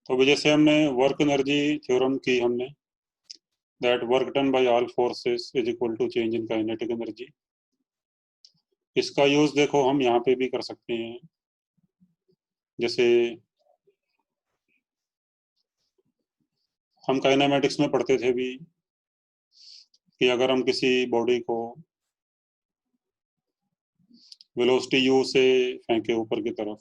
तो अभी जैसे हमने वर्क एनर्जी थ्योरम की हमने, that work done by all forces is equal to change in kinetic energy. इसका यूज देखो हम यहाँ पे भी कर सकते हैं। जैसे हम काइनेमेटिक्स में पढ़ते थे भी कि अगर हम किसी बॉडी को वेलोसिटी यू से फेंके ऊपर की तरफ,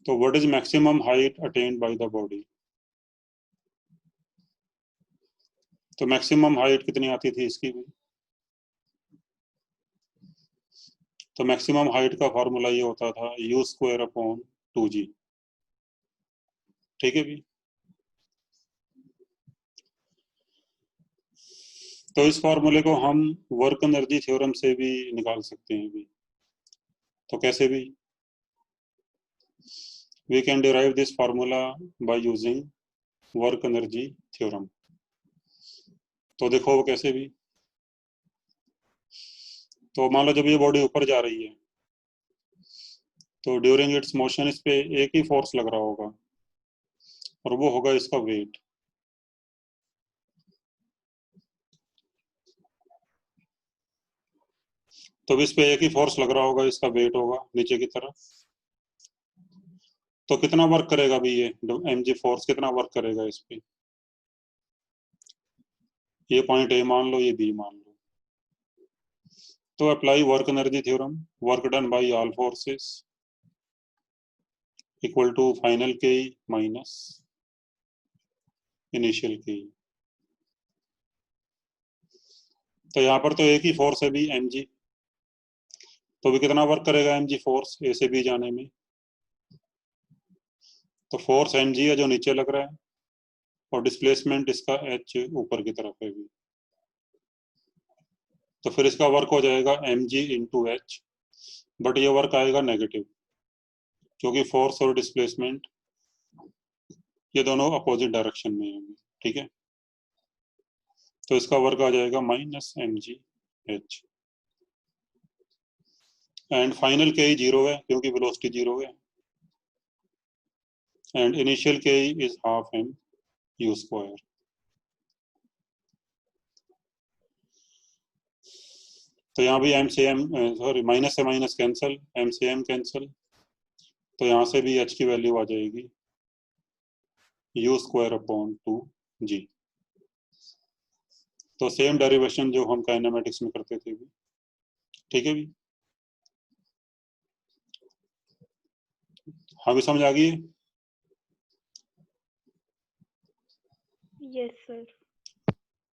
तो what is maximum height attend by the body. तो मैक्सिमम हाइट कितनी आती थी इसकी भी। तो मैक्सिमम हाइट का फॉर्मूला ये होता था यू स्क्वायर अपॉन 2g। ठीक है भी। तो इस फॉर्मूले को हम वर्क एनर्जी थ्योरम से भी निकाल सकते हैं भी। तो कैसे भी, we can derive this formula by using work energy theorem. तो देखो वो कैसे भी। तो मान लो जब ये बॉडी ऊपर जा रही है तो ड्यूरिंग इट्स मोशन इस पे एक ही फोर्स लग रहा होगा और वो होगा इसका वेट। तो इस पे एक ही फोर्स लग रहा होगा, इसका वेट होगा नीचे की तरफ। तो कितना वर्क करेगा भी ये mg फोर्स कितना वर्क करेगा इस पे। ये पॉइंट ए मान लो, ये बी मान लो। तो apply work energy theorem, work done by all forces equal to final K minus initial K. तो यहाँ पर तो एक ही फोर्स है भी mg, तो भी कितना वर्क करेगा mg फोर्स ए से बी जाने में। तो फोर्स mg है जो नीचे लग रहा है और डिस्प्लेसमेंट इसका h ऊपर की तरफ है भी। तो फिर इसका वर्क हो जाएगा mg इंटू एच, बट ये वर्क आएगा नेगेटिव क्योंकि फोर्स और डिस्प्लेसमेंट ये दोनों अपोजिट डायरेक्शन में है। ठीक है। तो इसका वर्क आ जाएगा minus mg h। And final के जीरो है क्योंकि वेलोसिटी जीरो है। एंड इनिशियल के is half m u square. तो यहाँ भी m से m, सॉरी माइनस से माइनस कैंसिल, m से m कैंसिल। तो यहाँ से भी h की वैल्यू आ जाएगी u स्क्वायर अपॉन 2g। तो सेम डेरिवेशन जो हम काइनेमेटिक्स में करते थे भी। ठीक है भी। हाँ भी समझ आ गई। Yes sir.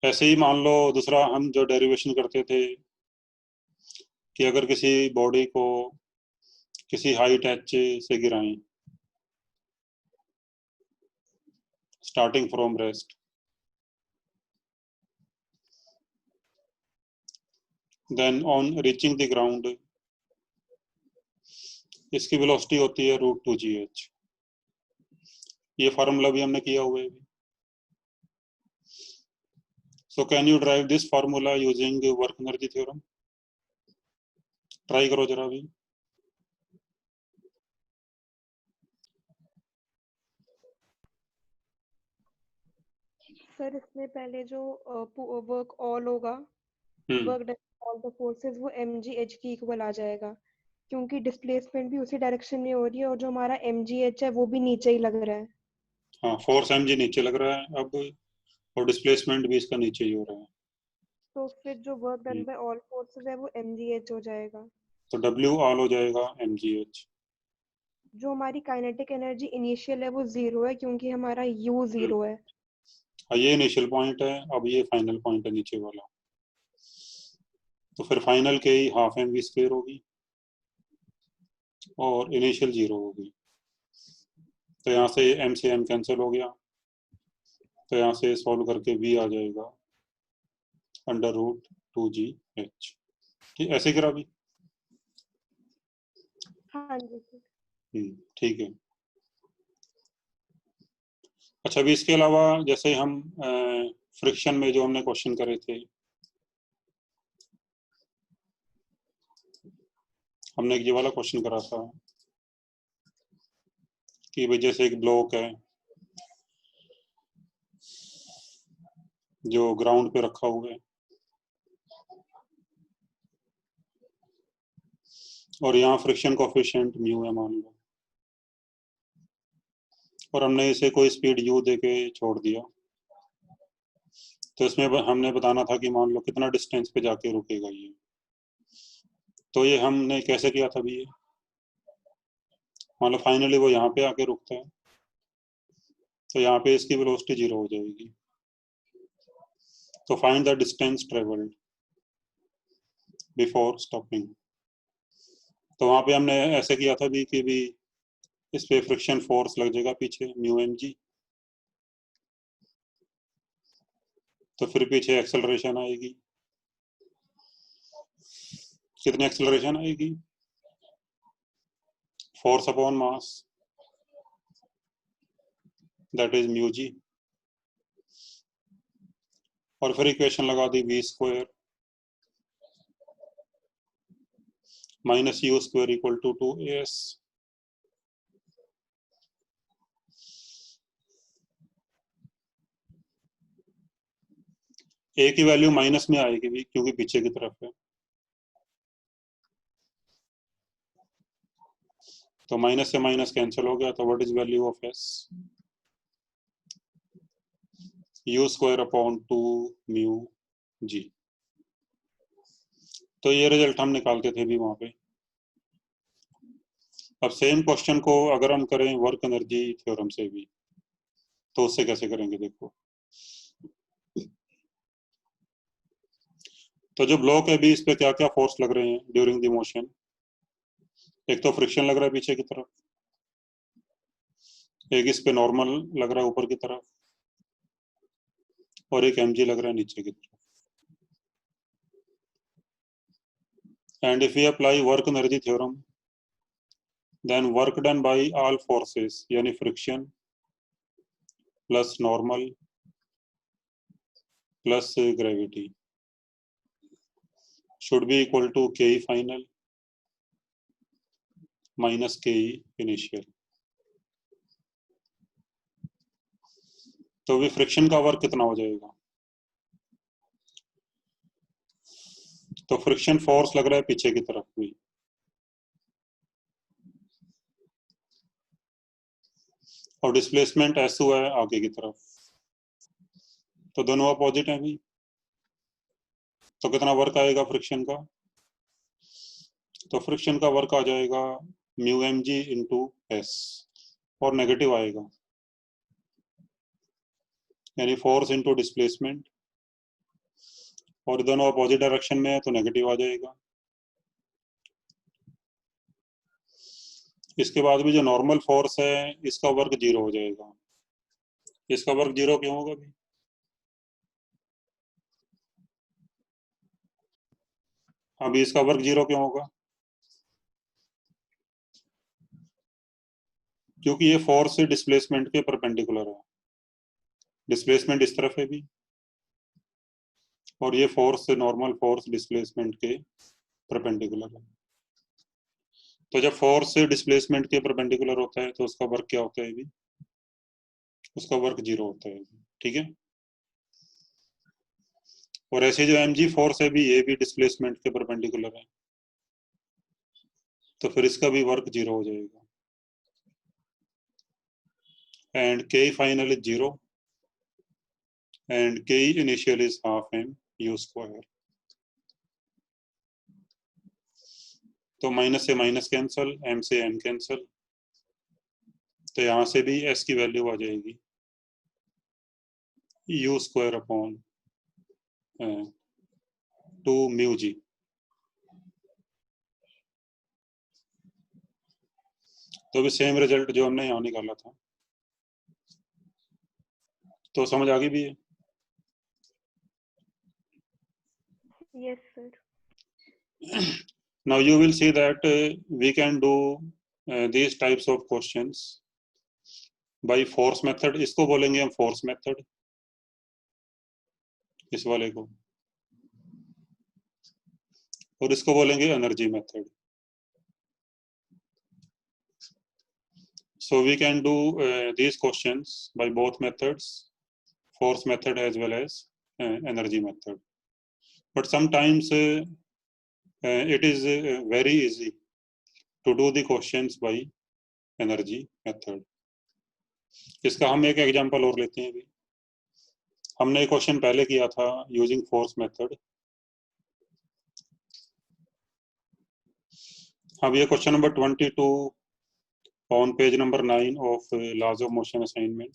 ऐसे ही मान लो दूसरा हम जो डेरिवेशन करते थे कि अगर किसी बॉडी को किसी हाइट h से गिराएं starting from rest, then on reaching the ground इसकी वेलोसिटी होती है √2gh। ये फार्मूला भी हमने किया हुआ है। So can you drive this formula using work energy theorem. Try करो जरा भी। सर इसमें पहले जो वर्क ऑल होगा, work done all the forces, वो mgh की इक्वल आ जाएगा क्योंकि डिस्प्लेसमेंट भी उसी डायरेक्शन में हो रही है और जो हमारा mgh है वो भी नीचे ही लग रहा है। हाँ, फोर्स mg नीचे लग रहा है अब और डिस्प्लेसमेंट भी इसका नीचे ही हो रहा है। तो फिर जो work done by all forces है वो mgh हो जाएगा। तो W ऑल हो जाएगा mgh। जो हमारी काइनेटिक एनर्जी इनिशियल है वो 0 है क्योंकि हमारा u 0 है। हाँ, ये इनिशियल पॉइंट है, अब ये फाइनल पॉइंट है नीचे वाला। तो फिर फाइनल के ही हाफ mv स्क्वायर होगी और इनिशियल 0 होगी। तो यहाँ से m से m कैंसिल हो गया। तो यहाँ से सॉल्व करके v आ जाएगा √2gh। ठीक, ऐसे करा भी। हाँ जी सर। ठीक है। अच्छा, अभी इसके अलावा जैसे हम फ्रिक्शन में जो हमने क्वेश्चन करे थे, हमने ये वाला क्वेश्चन करा था कि भाई जैसे एक ब्लॉक है जो ग्राउंड पे रखा हुआ है और यहाँ फ्रिक्शन कोफिशिएंट म्यू है मान लो, और हमने इसे कोई स्पीड यू दे के छोड़ दिया, तो इसमें हमने बताना था कि मान लो कितना डिस्टेंस पे जाके रुकेगा ये। तो ये हमने कैसे किया था भी, ये मान लो फाइनली वो यहाँ पे आके रुकता है, तो यहाँ पे इसकी वेलोसिटी 0 हो जाएगी। तो find the distance travelled before stopping. तो वहां पे हमने ऐसे किया था भी कि भी इस पे फ्रिक्शन फोर्स लग जाएगा पीछे म्यू एम जी, तो फिर पीछे एक्सेलरेशन आएगी, कितनी एक्सेलरेशन आएगी, force upon mass, that is mu g, और फिर इक्वेशन लगा दी v square minus u square equal to 2as। A की वैल्यू माइनस में आएगी भी क्योंकि पीछे की तरफ है, तो माइनस से माइनस कैंसिल हो गया, तो what is value of s, u square upon 2 mu जी। तो ये रिजल्ट हम निकालते थे भी वहां पे। अब सेम क्वेश्चन को अगर हम करें वर्क एनर्जी थ्योरम से भी, तो उससे कैसे करेंगे देखो। तो जो ब्लॉक है भी, इस पे क्या क्या फोर्स लग रहे हैं ड्यूरिंग द मोशन। एक तो फ्रिक्शन लग रहा है पीछे की तरफ, एक इस पे नॉर्मल लग रहा है ऊपर की तरफ, और एक एमजी लग रहा है नीचे की तरफ। And if we apply work energy theorem, then work done by all forces यानी friction plus normal plus gravity should be equal to ke final minus ke initial। तो भी फ्रिक्शन का वर्क कितना हो जाएगा, तो फ्रिक्शन फोर्स लग रहा है पीछे की तरफ भी, और डिस्प्लेसमेंट एस हुआ है आगे की तरफ, तो दोनों अपोजिट हैं भी, तो कितना वर्क आएगा फ्रिक्शन का, तो फ्रिक्शन का वर्क आ जाएगा mu M G into S, और नेगेटिव आएगा यानी फोर्स इंटू डिस्प्लेसमेंट, और दोनों अपोजिट डायरेक्शन में है तो नेगेटिव आ जाएगा। इसके बाद भी जो नॉर्मल फोर्स है इसका वर्क 0 हो जाएगा। इसका वर्क 0 क्यों होगा भी, अभी इसका वर्क 0 क्यों होगा, क्योंकि ये फोर्स से डिस्प्लेसमेंट के परपेंडिकुलर है, डिस्प्लेसमेंट इस तरफ है भी, और ये फोर्स से नॉर्मल फोर्स डिस्प्लेसमेंट के परपेंडिकुलर है। तो जब फोर्स से डिस्प्लेसमेंट के परपेंडिकुलर होता है तो उसका वर्क क्या होता है भी, उसका वर्क 0 होता है। ठीक है, और ऐसे जो एम जी फोर्स है भी, ये भी डिस्प्लेसमेंट के परपेंडिकुलर है, तो फिर इसका भी वर्क 0 हो जाएगा। And K final is 0 and K initial is half M U square. तो माइनस से माइनस कैंसल, एम से एम कैंसल, तो यहां से भी एस की वैल्यू आ जाएगी यू स्क्वायर अपॉन 2 म्यू जी। तो भी सेम रिजल्ट जो हमने यहाँ निकाला था, तो समझ आ गई भी है। Yes, sir. Now you will see that we can do these types of questions by force method। इसको बोलेंगे हम force method, इस वाले को, और इसको बोलेंगे energy method. So we can do these questions by both methods, force method as well as energy method. But sometimes it is very easy to do the questions by energy method. इसका हम एक example और लेते हैं अभी. हमने question पहले किया था यूजिंग फोर्स मेथड. अब ये question number 22 on page number 9 of laws of motion assignment.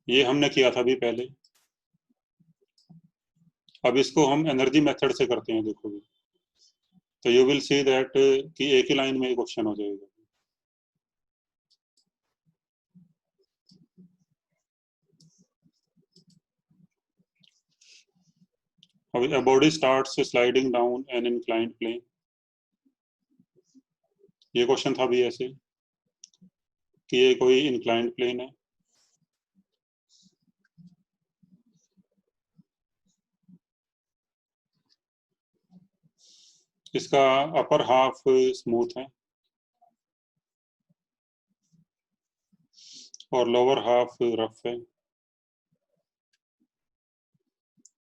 ये हमने किया था अभी पहले. अब इसको हम एनर्जी मेथड से करते हैं. देखो भी तो यू विल सी दैट कि एक ही लाइन में क्वेश्चन हो जाएगा. A body starts sliding down an inclined plane. ये क्वेश्चन था भी ऐसे कि ये कोई इंक्लाइंड प्लेन है. इसका अपर हाफ स्मूथ है और लोअर हाफ रफ है.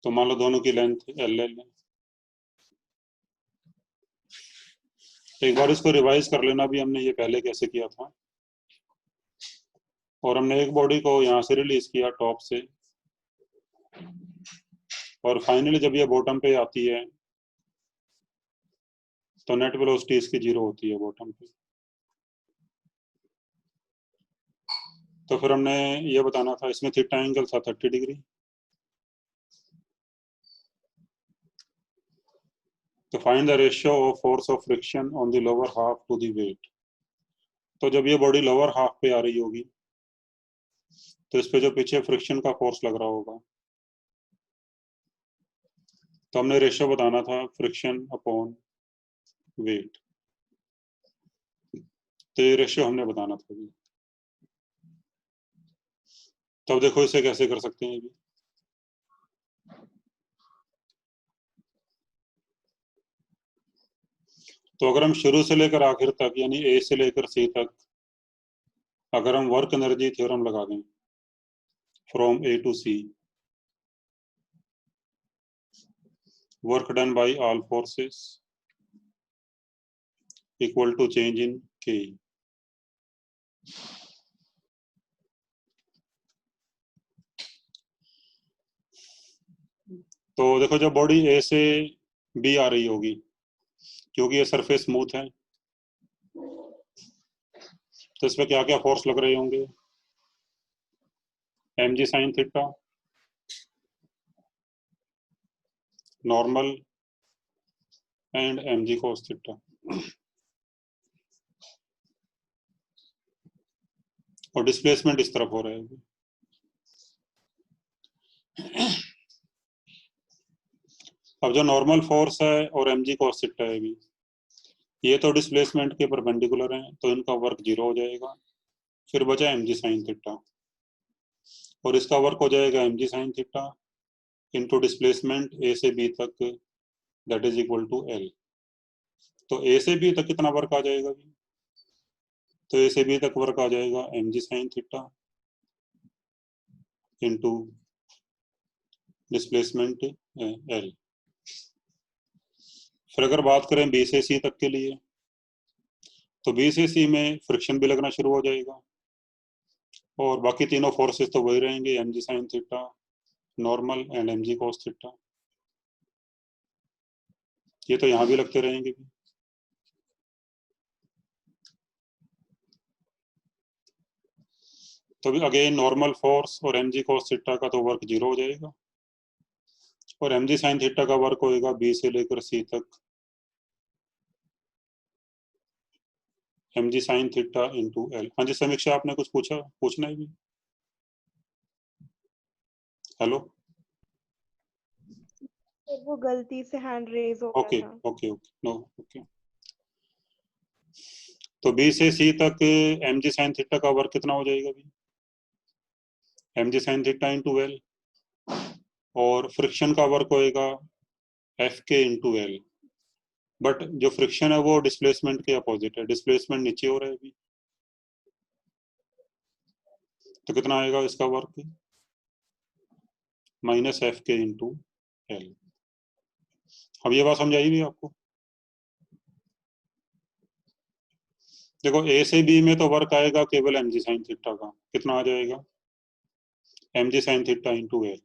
तो मान लो दोनों की लेंथ एल है. एक बार इसको रिवाइज कर लेना भी हमने ये पहले कैसे किया था. और हमने एक बॉडी को यहाँ से रिलीज किया टॉप से और फाइनली जब ये बॉटम पे आती है तो नेट वेलोसिटी इसकी 0 होती है बॉटम पे. तो फिर हमने ये बताना था इसमें थीटा एंगल था 30 डिग्री. तो find the ratio of force of friction on the lower half to the weight. तो जब ये बॉडी लोअर हाफ पे आ रही होगी तो इस पे जो पीछे फ्रिक्शन का फोर्स लग रहा होगा तो हमने रेशियो बताना था फ्रिक्शन अपॉन वेट. तो ये रेशियो हमने बताना था अभी. तो देखो इसे कैसे कर सकते हैं अभी. तो अगर हम शुरू से लेकर आखिर तक यानी ए से लेकर सी तक अगर हम वर्क एनर्जी थ्योरम लगा दें from A to C, work done by all forces equal to change in K. तो देखो जब बॉडी ए से बी आ रही होगी क्योंकि ये सरफेस स्मूथ है तो इसमें क्या क्या फोर्स लग रहे होंगे. mg sin theta, normal and mg cos theta. और डिस्प्लेसमेंट इस तरफ हो रहा है. अब जो नॉर्मल फोर्स है और mg cos थीटा है भी ये तो डिस्प्लेसमेंट के परपेंडिकुलर हैं तो इनका वर्क 0 हो जाएगा. फिर बचा mg sin थीटा और इसका वर्क हो जाएगा mg sin theta into displacement A से बी तक that is equal to L. तो ए से बी तक कितना वर्क आ जाएगा भी. तो ए से बी तक वर्क आ जाएगा mg sin theta into displacement L. फिर अगर बात करें बी से सी तक के लिए तो बी से सी में फ्रिक्शन भी लगना शुरू हो जाएगा और बाकी तीनों फोर्सेस तो वही रहेंगे mg sin theta, normal and mg cos theta. ये तो यहाँ भी लगते रहेंगे भी. तो भी अगेन नॉर्मल फोर्स और mg cos थीटा का तो वर्क 0 हो जाएगा और mg sin थीटा का वर्क होएगा बी से लेकर सी तक mg sin theta into L. हाँ जी समीक्षा आपने कुछ पूछना है भी. हेलो. वो गलती से हैंड रेज हो ओके गया था. Okay okay no okay. तो बी से सी तक mg sin थीटा का वर्क कितना हो जाएगा भी. mg sin theta into L और फ्रिक्शन का वर्क होएगा F K into L. But जो फ्रिक्शन है वो डिस्प्लेसमेंट के अपोजिट है, डिस्प्लेसमेंट नीचे हो रहा है अभी, तो कितना आएगा इसका work, minus F K into L. अब ये बात समझाई भी आपको? देखो ए से बी में तो वर्क आएगा केवल एम जी साइन थीटा का, कितना आ जाएगा, M G sine theta into L.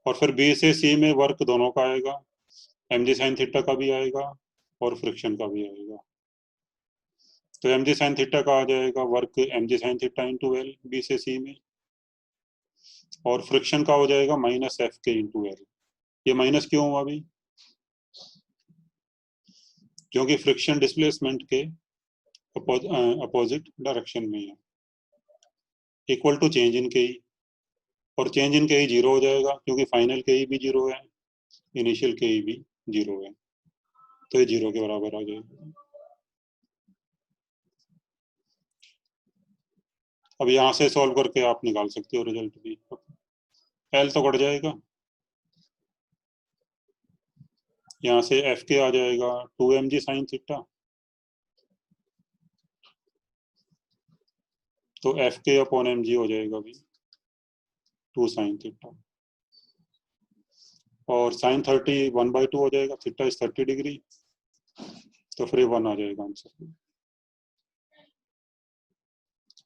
और फिर बी से सी में वर्क दोनों का आएगा, एम जी साइन थीटा का भी आएगा और फ्रिक्शन का भी आएगा। तो एम जी साइन थीटा का आ जाएगा work M G sine theta into L B से सी में, और फ्रिक्शन का हो जाएगा minus F K into L. ये माइनस क्यों हुआ अभी, क्योंकि फ्रिक्शन डिस्प्लेसमेंट के अपोजिट डायरेक्शन में है, इक्वल टू चेंज इन के ई, और चेंज इन के ई जीरो हो जाएगा क्योंकि फाइनल के ई भी जीरो है, इनिशियल के ई भी जीरो है, तो ये जीरो के बराबर आ जाएगा। अब यहाँ से सॉल्व करके आप निकाल सकते हो रिजल्ट भी, एल तो कट जाएगा, यहाँ से एफ के आ जाएगा 2 mg साइन थीटा, तो एफ के अपॉन एम जी हो जाएगा भी 2 साइन थीटा, और साइन 30 1/2 हो जाएगा, थीटा इज 30 डिग्री, तो फिर 1 आ जाएगा आंसर।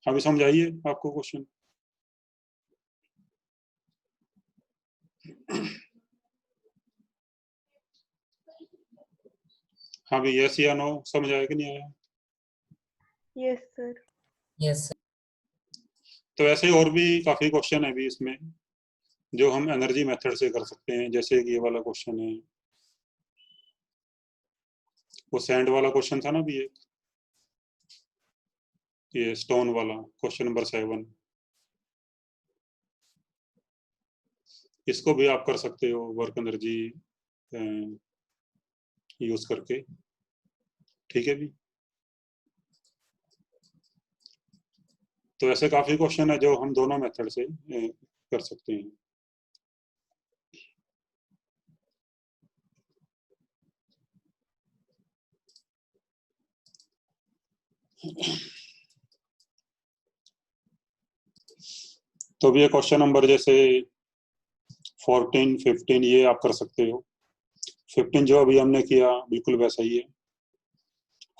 अभी समझाइए आपको क्वेश्चन। हाँ भी, यस या नो, समझ आया कि नहीं आया? Yes sir. Yes sir. तो ऐसे और भी काफी क्वेश्चन है भी इसमें जो हम एनर्जी मेथड से कर सकते हैं, जैसे कि ये वाला क्वेश्चन है, वो सैंड वाला क्वेश्चन था ना भी, ये स्टोन वाला क्वेश्चन नंबर 7, इसको भी आप कर सकते हो वर्क एनर्जी यूज करके, ठीक है भी। तो ऐसे काफी क्वेश्चन है जो हम दोनों मेथड से कर सकते हैं। तो भी ये क्वेश्चन नंबर जैसे 14 15 ये आप कर सकते हो। 15 जो अभी हमने किया बिल्कुल वैसा ही है,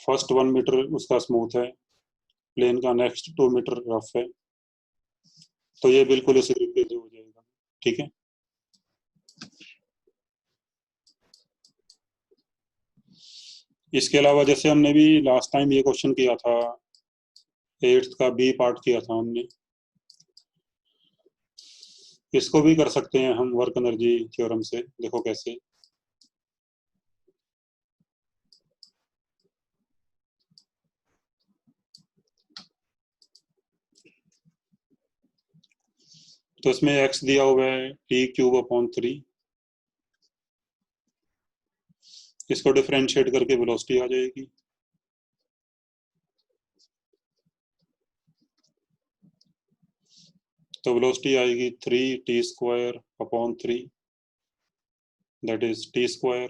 फर्स्ट 1 मीटर उसका स्मूथ है प्लेन का, नेक्स्ट 2 मीटर रफ है, तो ये बिल्कुल इसी तरीके से हो जाएगा, ठीक है। इसके अलावा जैसे हमने भी लास्ट टाइम ये क्वेश्चन किया था, 8th का बी पार्ट किया था हमने, इसको भी कर सकते हैं हम वर्क एनर्जी थ्योरम से, देखो कैसे। तो इसमें x दिया हुआ है t³/3, इसको डिफरेंशिएट करके वेलोसिटी आ जाएगी, तो वेलोसिटी आएगी 3t²/3, दैट इज t²।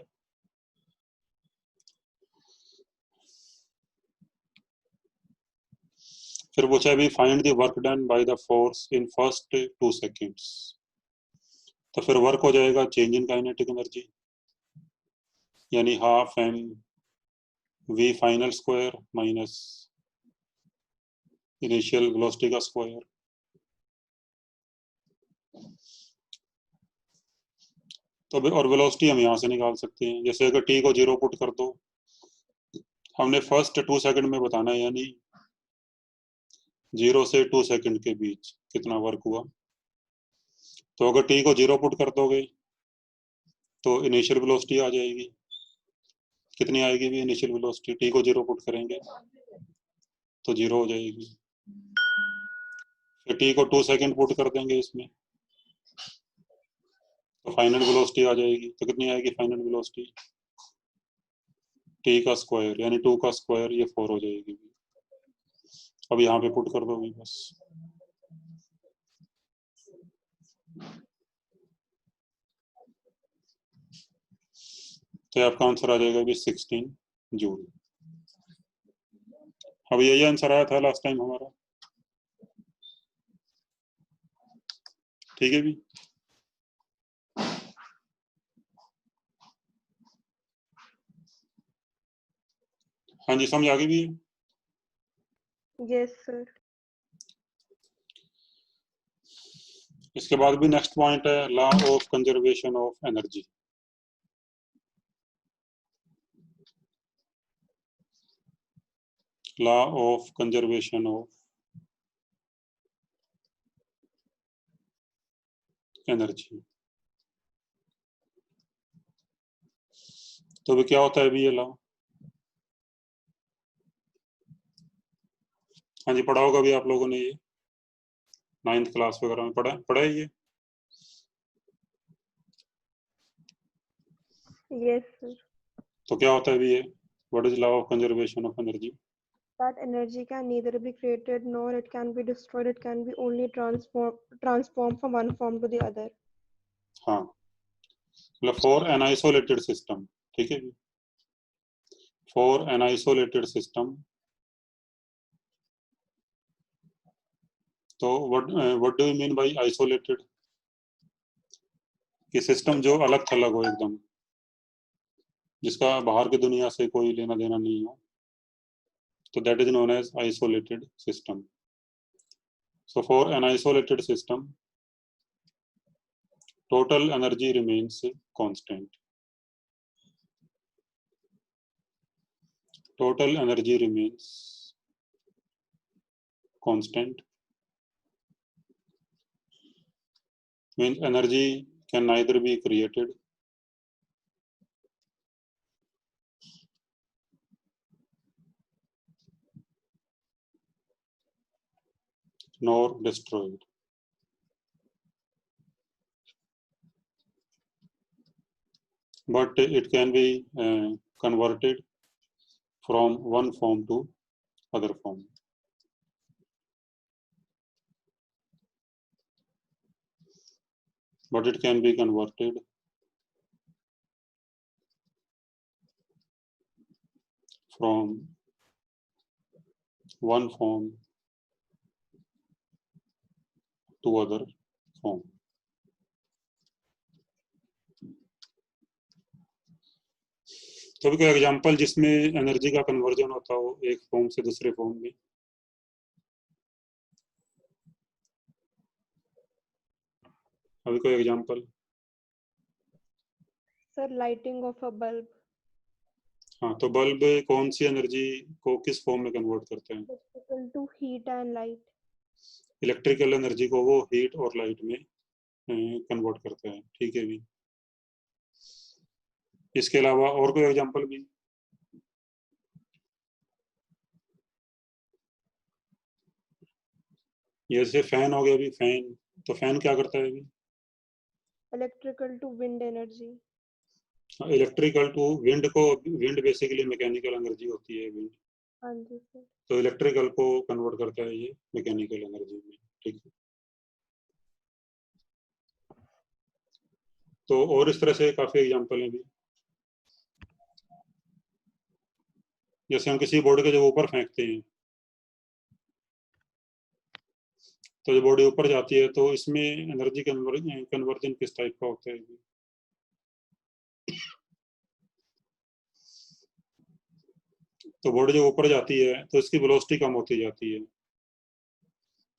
फिर पूछा भी find the work done by the force in first 2 seconds, तो फिर वर्क हो जाएगा चेंज इन काइनेटिक एनर्जी, यानी half M V final square minus initial velocity का स्क्वायर। तो और वेलोसिटी हम यहाँ से निकाल सकते हैं, जैसे अगर टी को 0 पुट कर दो, हमने फर्स्ट 2 सेकंड में बताना है, यानी 0 से 2 सेकंड के बीच कितना वर्क हुआ। तो अगर टी को 0 पुट कर दोगे तो इनिशियल वेलोसिटी आ जाएगी, कितनी आएगी भी इनिशियल वेलोसिटी, टी को 0 पुट करेंगे तो 0 हो जाएगी, फिर टी को 2 सेकंड पुट कर देंगे इसमें तो फाइनल वेलोसिटी आ जाएगी, तो कितनी आएगी फाइनल वेलोसिटी, टी का स्क्वायर यानी 2 का स्क्वायर, ये 4 हो जाएगी। अब यहाँ पे पुट कर दोगे बस। तो आपका आंसर आ जाएगा अभी 16 जूल। अब यही आंसर आया था लास्ट टाइम हमारा, ठीक है भी। हाँ जी, समझ आ गई भी। Yes sir. इसके बाद भी नेक्स्ट पॉइंट है law of conservation of energy. Law of conservation of energy. तो भी क्या होता है अभी ये लॉ? हाँ जी, पढ़ा होगा भी आप लोगों ने ये 9th क्लास वगैरह में पढ़ा है ये। Yes sir. तो क्या होता है अभी ये, what is law of conservation of energy? That energy can neither be created nor it can be destroyed. It can be only transformed from one form to the other. हाँ, मतलब for an isolated system, ठीक है, for an isolated system. तो what do you mean by isolated? कि system जो अलग थलग हो एकदम, जिसका बाहर की दुनिया से कोई लेना देना नहीं हो, तो that is known as isolated system. So for an isolated system total energy remains constant. Total energy remains constant. Means energy can neither be created nor destroyed. But it can be converted from one form to other form. But it can be converted from one form to other form. तो अभी कोई example जिसमें energy का conversion होता हो एक form से दूसरे फॉर्म में? अभी कोई example? Sir lighting of a bulb. हाँ, तो बल्ब कौन सी एनर्जी को किस फॉर्म में कन्वर्ट करते हैं? Equal to heat and light. Electrical energy को वो हीट और लाइट में कन्वर्ट करता है, ठीक है भी। इसके अलावा और कोई एग्जांपल भी? जैसे फैन हो गया अभी, फैन, तो फैन क्या करता है अभी? Electrical to wind energy. Electrical to wind को, विंड बेसिकली मैकेनिकल एनर्जी होती है विंड, हाँ जी सर। तो इलेक्ट्रिकल को कन्वर्ट करता है ये मैकेनिकल एनर्जी में, ठीक है। तो और इस तरह से काफी एग्जांपल है भी। जैसे हम किसी बॉडी को जब ऊपर फेंकते हैं, तो जब बॉडी ऊपर जाती है तो इसमें एनर्जी कन्वर्जन किस टाइप का होता है? तो बॉडी जब ऊपर जाती है तो इसकी वेलोसिटी कम होती जाती है,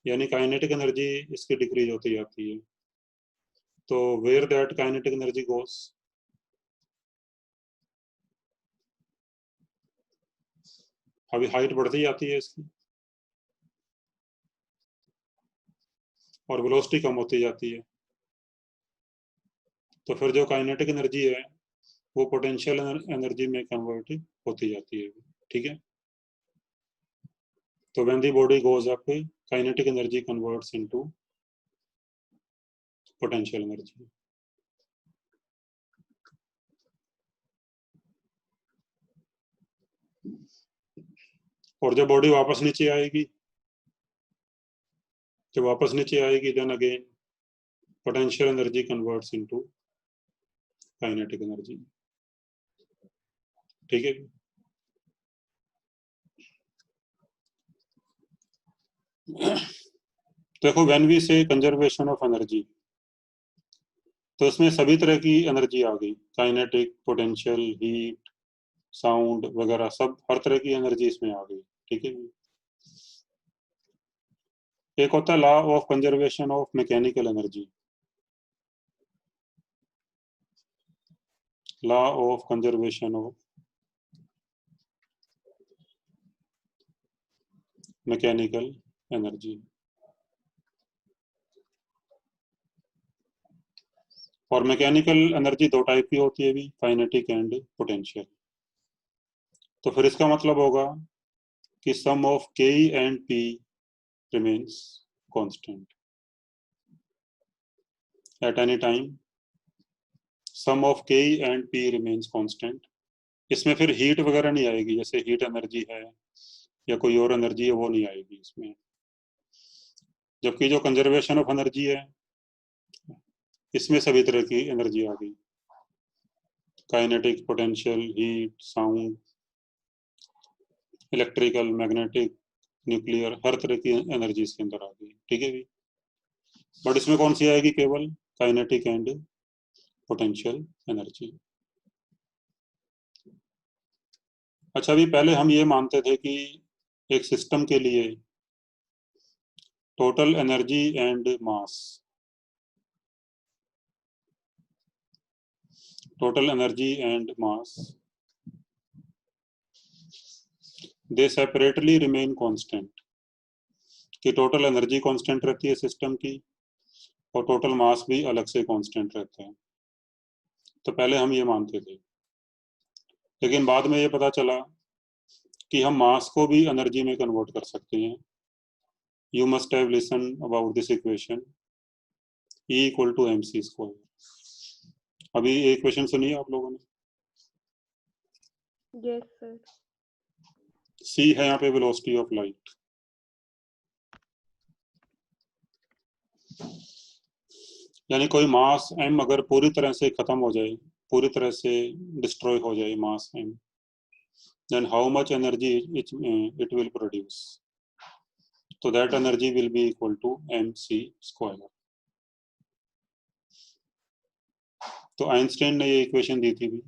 यानी काइनेटिक एनर्जी इसकी डिक्रीज होती जाती है। तो वेयर दैट काइनेटिक एनर्जी गोस, अभी हाइट बढ़ती जाती है इसकी और वेलोसिटी कम होती जाती है, तो फिर जो काइनेटिक एनर्जी है वो पोटेंशियल एनर्जी में कन्वर्ट होती जाती है, ठीक है। तो when the body goes up, kinetic energy converts into potential energy. और जब बॉडी वापस नीचे आएगी, जब वापस नीचे आएगी then again potential energy converts into kinetic energy. ठीक है। देखो when we say conservation of energy, तो इसमें सभी तरह की एनर्जी आ गई, काइनेटिक, पोटेंशियल, हीट, साउंड वगैरह, सब हर तरह की एनर्जी इसमें आ गई। ठीक है। एक होता है law of conservation of mechanical energy, law of conservation of mechanical energy. और मैकेनिकल एनर्जी दो टाइप की होती है भी, काइनेटिक एंड पोटेंशियल। तो फिर इसका मतलब होगा कि sum of K and P remains constant at any time, sum of K and P remains constant. इसमें फिर हीट वगैरह नहीं आएगी, जैसे हीट एनर्जी है या कोई और एनर्जी है, वो नहीं आएगी इसमें। जबकि जो कंजर्वेशन ऑफ एनर्जी है, इसमें सभी तरह की एनर्जी आ गई, kinetic, potential, heat, sound, electrical, magnetic, nuclear, हर तरह की एनर्जी इसके अंदर आ गई। ठीक है भी। बट इसमें कौन सी आएगी? केवल काइनेटिक एंड पोटेंशियल एनर्जी। अच्छा, भी पहले हम ये मानते थे कि एक सिस्टम के लिए total energy and mass, total energy and mass, they separately remain constant, कि टोटल एनर्जी कांस्टेंट रहती है सिस्टम की और टोटल मास भी अलग से कांस्टेंट रहता है। तो पहले हम ये मानते थे, लेकिन बाद में ये पता चला कि हम मास को भी एनर्जी में कन्वर्ट कर सकते हैं। You must have listen about this equation, E equal to M C square. अभी ये इक्वेशन सुनी आप लोगों ने? Yes sir. C है यहाँ पे वेलोसिटी ऑफ लाइट। यानी कोई मास m अगर पूरी तरह से खत्म हो जाए, पूरी तरह से डिस्ट्रॉय हो जाए मास m, then how much energy it will produce? So that energy will be equal to mc square. तो आइंस्टाइन ने ये इक्वेशन दी थी भी।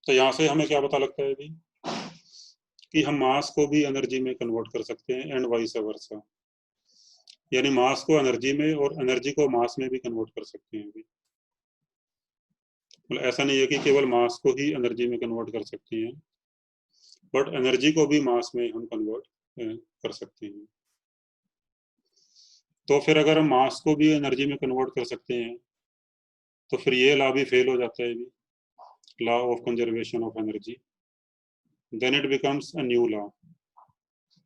तो यहाँ से हमें क्या पता लगता है भी कि हम मास को भी एनर्जी में कन्वर्ट कर सकते हैं एंड वाइस वर्सा। यानी मास को एनर्जी में और एनर्जी को मास में भी कन्वर्ट कर सकते हैं भी। मतलब ऐसा नहीं है कि केवल मास को ही एनर्जी में कन्वर्ट कर सकते हैं, बट एनर्जी को भी मास में हम कन्वर्ट कर सकते हैं। तो फिर अगर हम मास को भी एनर्जी में कन्वर्ट कर सकते हैं, तो फिर ये लॉ भी फेल हो जाता है भी, law of conservation of energy. Then it becomes a new law,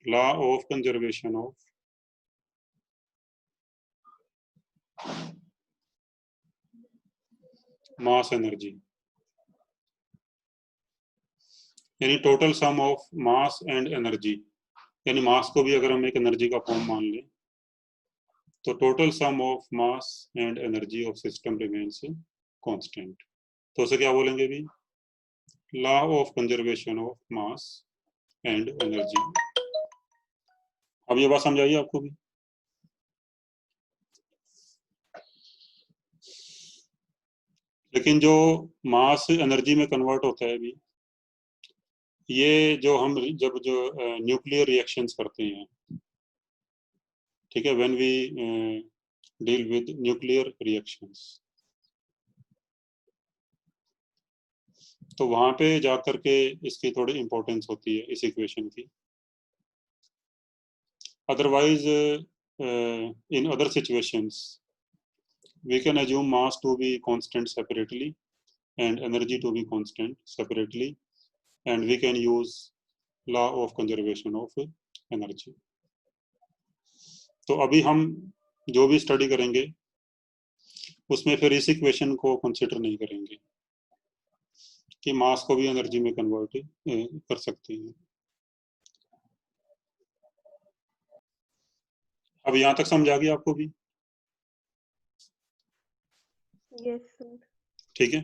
law of conservation of mass energy. यानी total sum of mass and energy, यानी मास को भी अगर हम एक एनर्जी का फॉर्म मान लें, तो total sum of mass and energy of system remains constant. तो उसे क्या बोलेंगे भी? Law of conservation of mass and energy. अब ये बात समझाइए आपको भी। लेकिन जो मास एनर्जी में कन्वर्ट होता है भी, ये जो हम जब जो न्यूक्लियर रिएक्शंस करते हैं, ठीक है, when we deal with nuclear reactions, तो वहां पे जाकर के इसकी थोड़ी इंपॉर्टेंस होती है इस इक्वेशन की। Otherwise in other situations we can assume mass to be constant separately and energy to be constant separately, and we can use law of conservation of energy. तो अभी हम जो भी स्टडी करेंगे उसमें फिर इस इक्वेशन को कंसिडर नहीं करेंगे कि मास को भी एनर्जी में कन्वर्ट कर सकते हैं। अब यहाँ तक समझ आ गया आपको भी? Yes sir. ठीक है।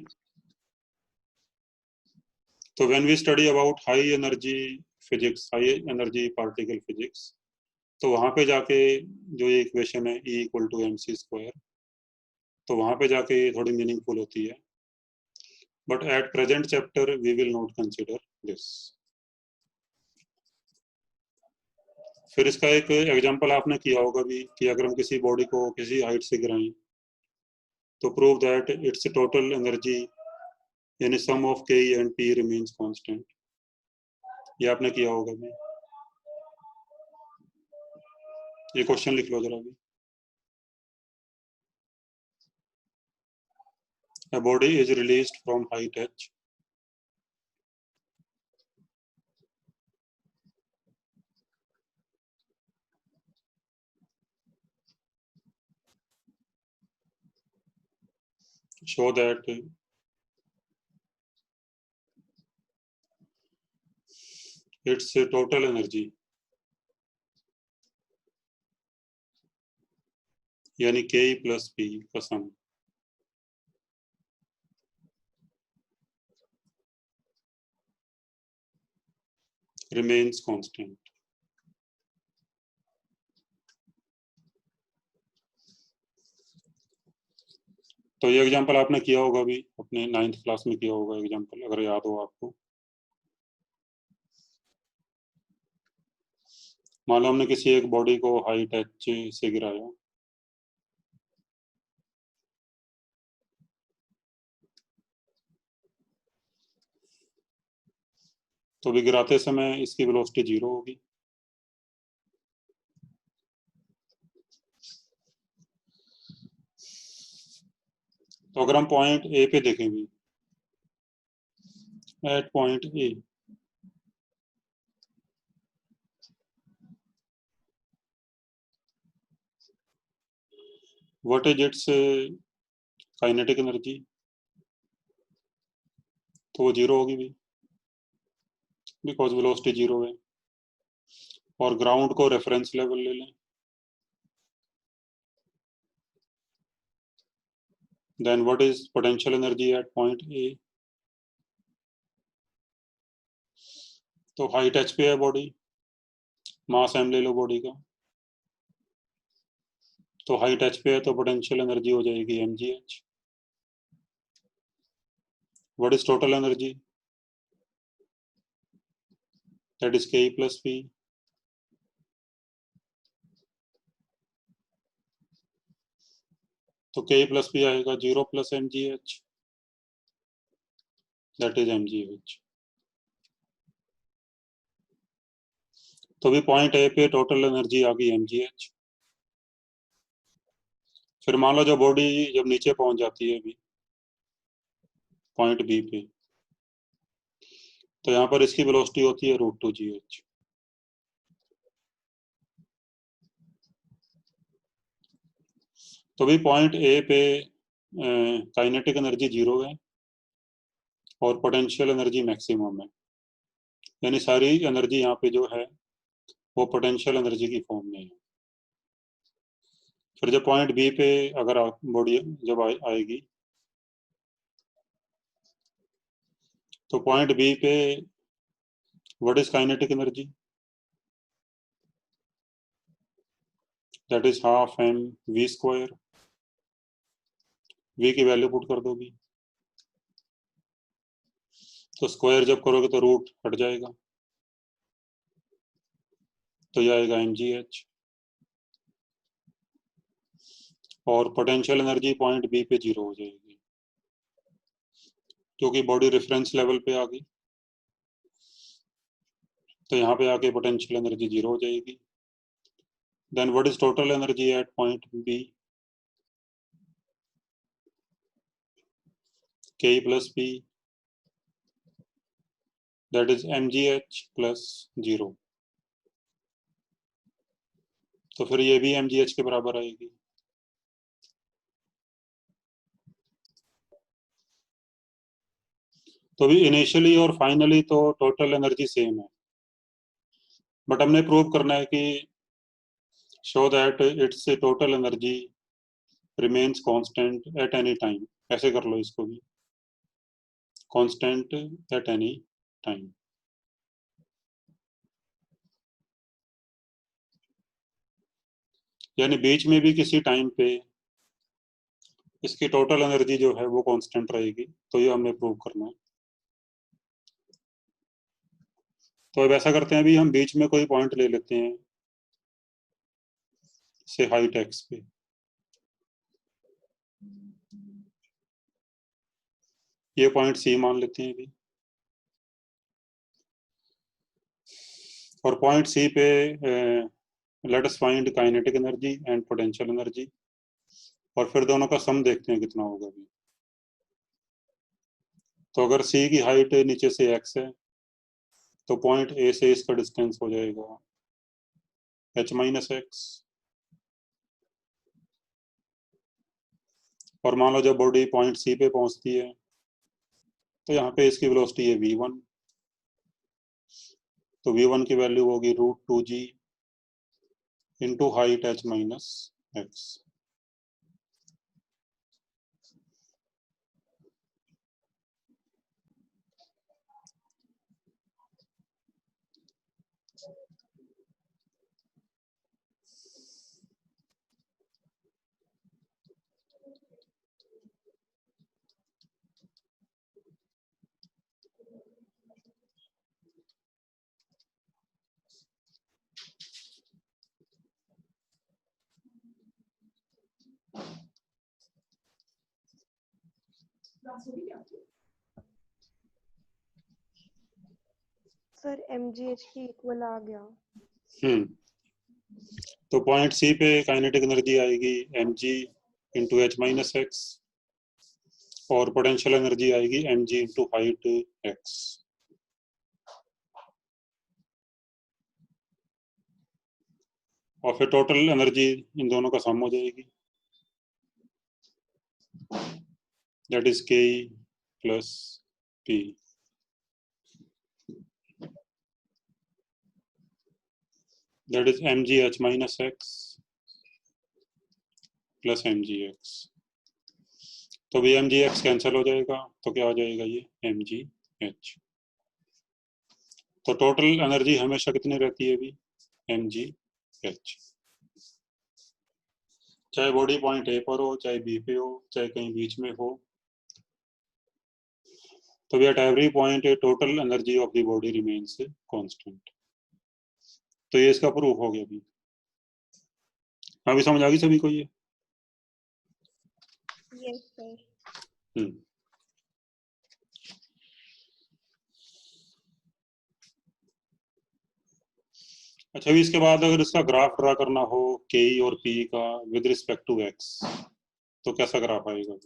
तो when we study about high energy physics, high energy particle physics, तो वहां पे जाके जो ये इक्वेशन है E इक्वल टू mc², तो वहां पे जाके ये थोड़ी मीनिंगफुल होती है, but at present chapter we will not consider this. फिर इसका एक एग्जांपल आपने किया होगा भी कि अगर हम किसी बॉडी को किसी हाइट से गिराएं तो prove that it's total energy यानी सम of K and P remains constant. ये आपने किया होगा भी, ये क्वेश्चन लिख लो जरा भी। A body is released from height h. Show that its total energy यानी के प्लस पी का सम remains constant। तो ये एग्जांपल आपने किया होगा भी, अपने 9th क्लास में किया होगा एग्जांपल, अगर याद हो आपको। मान लो हमने किसी एक बॉडी को हाइट h से गिराया, तो भी गिराते समय इसकी वेलोसिटी 0 होगी। तो अगर हम पॉइंट ए पे देखेंगे, at point A, what is its kinetic energy, तो वो 0 होगी भी, बिकॉज वेलोसिटी 0 है। और ग्राउंड को रेफरेंस लेवल ले लें, then what is potential energy at point A. तो हाइट h पे है बॉडी, मास m ले लो बॉडी का, तो हाइट h पे है तो पोटेंशियल एनर्जी हो जाएगी mgh। What is total energy, that is के प्लस पी। तो के प्लस पी आएगा 0 plus mgh, that is mgh। तो भी पॉइंट ए पे टोटल एनर्जी आ गई mgh। फिर मान लो जो बॉडी जब नीचे पहुंच जाती है अभी पॉइंट बी पे, तो यहाँ पर इसकी वेलोसिटी होती है √2gh। तो भी पॉइंट ए पे काइनेटिक एनर्जी 0 है और पोटेंशियल एनर्जी मैक्सिमम है, यानी सारी एनर्जी यहाँ पे जो है वो पोटेंशियल एनर्जी की फॉर्म में है। फिर जब पॉइंट बी पे अगर बॉडी जब आएगी, तो पॉइंट बी पे what is kinetic energy, that is half mv²। v की वैल्यू पुट कर दोगी, तो स्क्वायर जब करोगे तो रूट हट जाएगा, तो ये आएगा mgh। और पोटेंशियल एनर्जी पॉइंट बी पे 0 हो जाएगी क्योंकि बॉडी रेफरेंस लेवल पे आ गई, तो यहाँ पे आके पोटेंशियल एनर्जी 0 हो जाएगी। Then what is total energy at point B, K plus P, that is mgh plus 0। तो फिर ये भी mgh के बराबर आएगी। तो भी इनिशियली और फाइनली तो टोटल एनर्जी सेम है, बट हमने प्रूव करना है कि show that it's total energy remains constant at any time. ऐसे कर लो इसको भी, कांस्टेंट एट एनी टाइम। यानी बीच में भी किसी टाइम पे इसकी टोटल एनर्जी जो है वो कांस्टेंट रहेगी, तो ये हमें प्रूव करना है। तो अब ऐसा करते हैं, अभी हम बीच में कोई पॉइंट ले लेते हैं, से हाइट एक्स पे। ये पॉइंट सी मान लेते हैं अभी, और पॉइंट सी पे let us find kinetic energy and potential energy, और फिर दोनों का सम देखते हैं कितना होगा अभी। तो अगर सी की हाइट नीचे से एक्स है, तो पॉइंट ए से इसका डिस्टेंस हो जाएगा h माइनस एक्स। और मान लो जब बॉडी पॉइंट सी पे पहुंचती है, तो यहाँ पे इसकी वेलोसिटी है v1, तो v1 की वैल्यू होगी √2g into height h minus x. Sir mgh की इक्वल आ गया। तो पॉइंट सी पे काइनेटिक एनर्जी आएगी mg into H minus x, और पोटेंशियल एनर्जी आएगी mg इंटू हाइट एक्स। और फिर टोटल एनर्जी इन दोनों का सम हो जाएगी, दैट इज के plus P. That is mg h minus x plus mg x। तो भी mg x कैंसिल हो जाएगा, तो क्या हो जाएगा ये mg h। तो टोटल एनर्जी हमेशा कितनी रहती है अभी mg h, चाहे बॉडी पॉइंट ए पर हो, चाहे बी पे हो, चाहे कहीं बीच में हो। तो at every point total energy of the body remains constant. तो ये इसका प्रूफ हो गया अभी। अभी समझ आ गई सभी को ये? Yes sir. अच्छा, अभी इसके बाद अगर इसका ग्राफ ड्रा करना हो के और पी का विद रिस्पेक्ट टू एक्स, तो कैसा ग्राफ आएगा?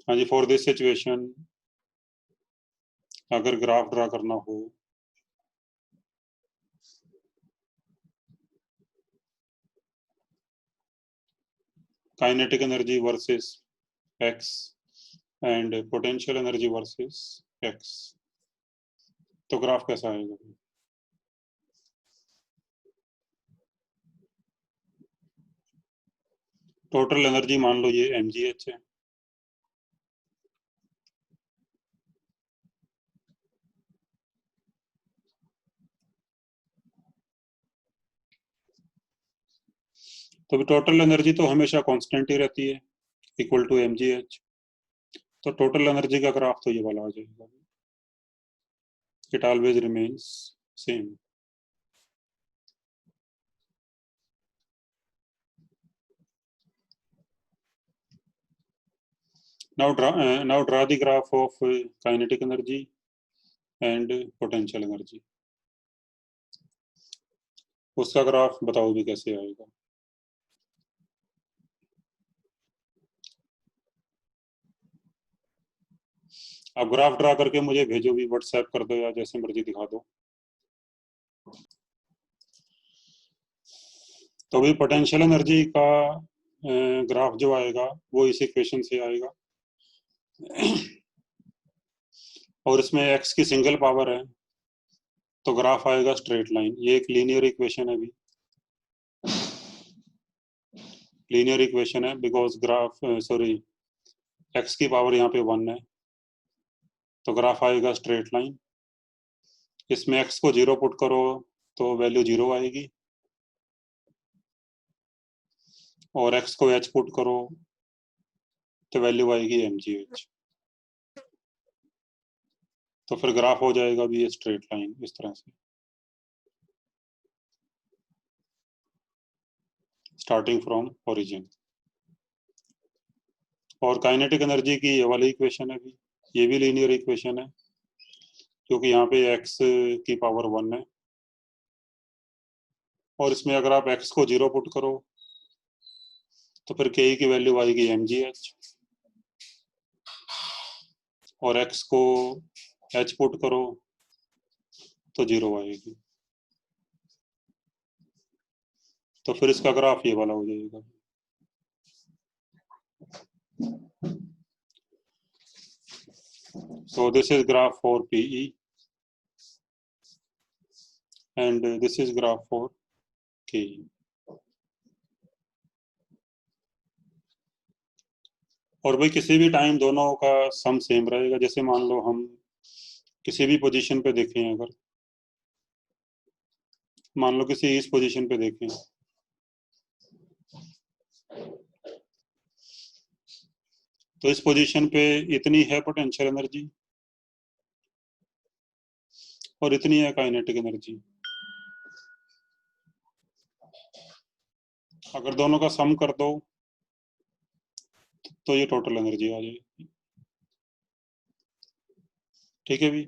हाँ जी, फॉर दिस सिचुएशन अगर ग्राफ ड्रा करना हो, kinetic energy versus x and potential energy versus x, तो ग्राफ कैसा आएगा? टोटल एनर्जी मान लो ये mgh है, तो टोटल एनर्जी तो हमेशा कांस्टेंट ही रहती है, इक्वल टू mgh। तो टोटल एनर्जी का ग्राफ तो ये वाला आ जाएगा, it always remains same. now draw the graph of kinetic energy and potential energy। उसका ग्राफ बताओ भी कैसे आएगा? आप ग्राफ ड्रा करके मुझे भेजो भी, व्हाट्सएप कर दो या जैसे मर्जी दिखा दो। तो अभी पोटेंशियल एनर्जी का ग्राफ जो आएगा वो इस इक्वेशन से आएगा, और इसमें x की सिंगल पावर है, तो ग्राफ आएगा स्ट्रेट लाइन। ये एक लीनियर इक्वेशन है, अभी लीनियर इक्वेशन है बिकॉज ग्राफ सॉरी x की पावर यहाँ पे 1 है, तो ग्राफ आएगा स्ट्रेट लाइन। इसमें x को 0 पुट करो तो वैल्यू 0 आएगी, और x को h पुट करो तो वैल्यू आएगी mgh। तो फिर ग्राफ हो जाएगा भी ये स्ट्रेट लाइन इस तरह से, स्टार्टिंग फ्रॉम ओरिजिन। और काइनेटिक एनर्जी की ये वाली इक्वेशन है भी, ये भी लीनियर इक्वेशन है, क्योंकि यहाँ पे x की पावर 1 है, और इसमें अगर आप x को 0 पुट करो तो फिर ke की वैल्यू आएगी mgh, और x को h पुट करो तो 0 आएगी। तो फिर इसका ग्राफ ये वाला हो जाएगा। So this is graph for PE and this is graph for KE. और भाई किसी भी टाइम दोनों का सम सेम रहेगा। जैसे मान लो हम किसी भी पोजीशन पे देखें, अगर मान लो किसी इस पोजीशन पे देखें, तो इस पोजीशन पे इतनी है पोटेंशियल एनर्जी और इतनी है काइनेटिक एनर्जी। अगर दोनों का सम कर दो तो ये टोटल एनर्जी आ जाएगी। ठीक है भी,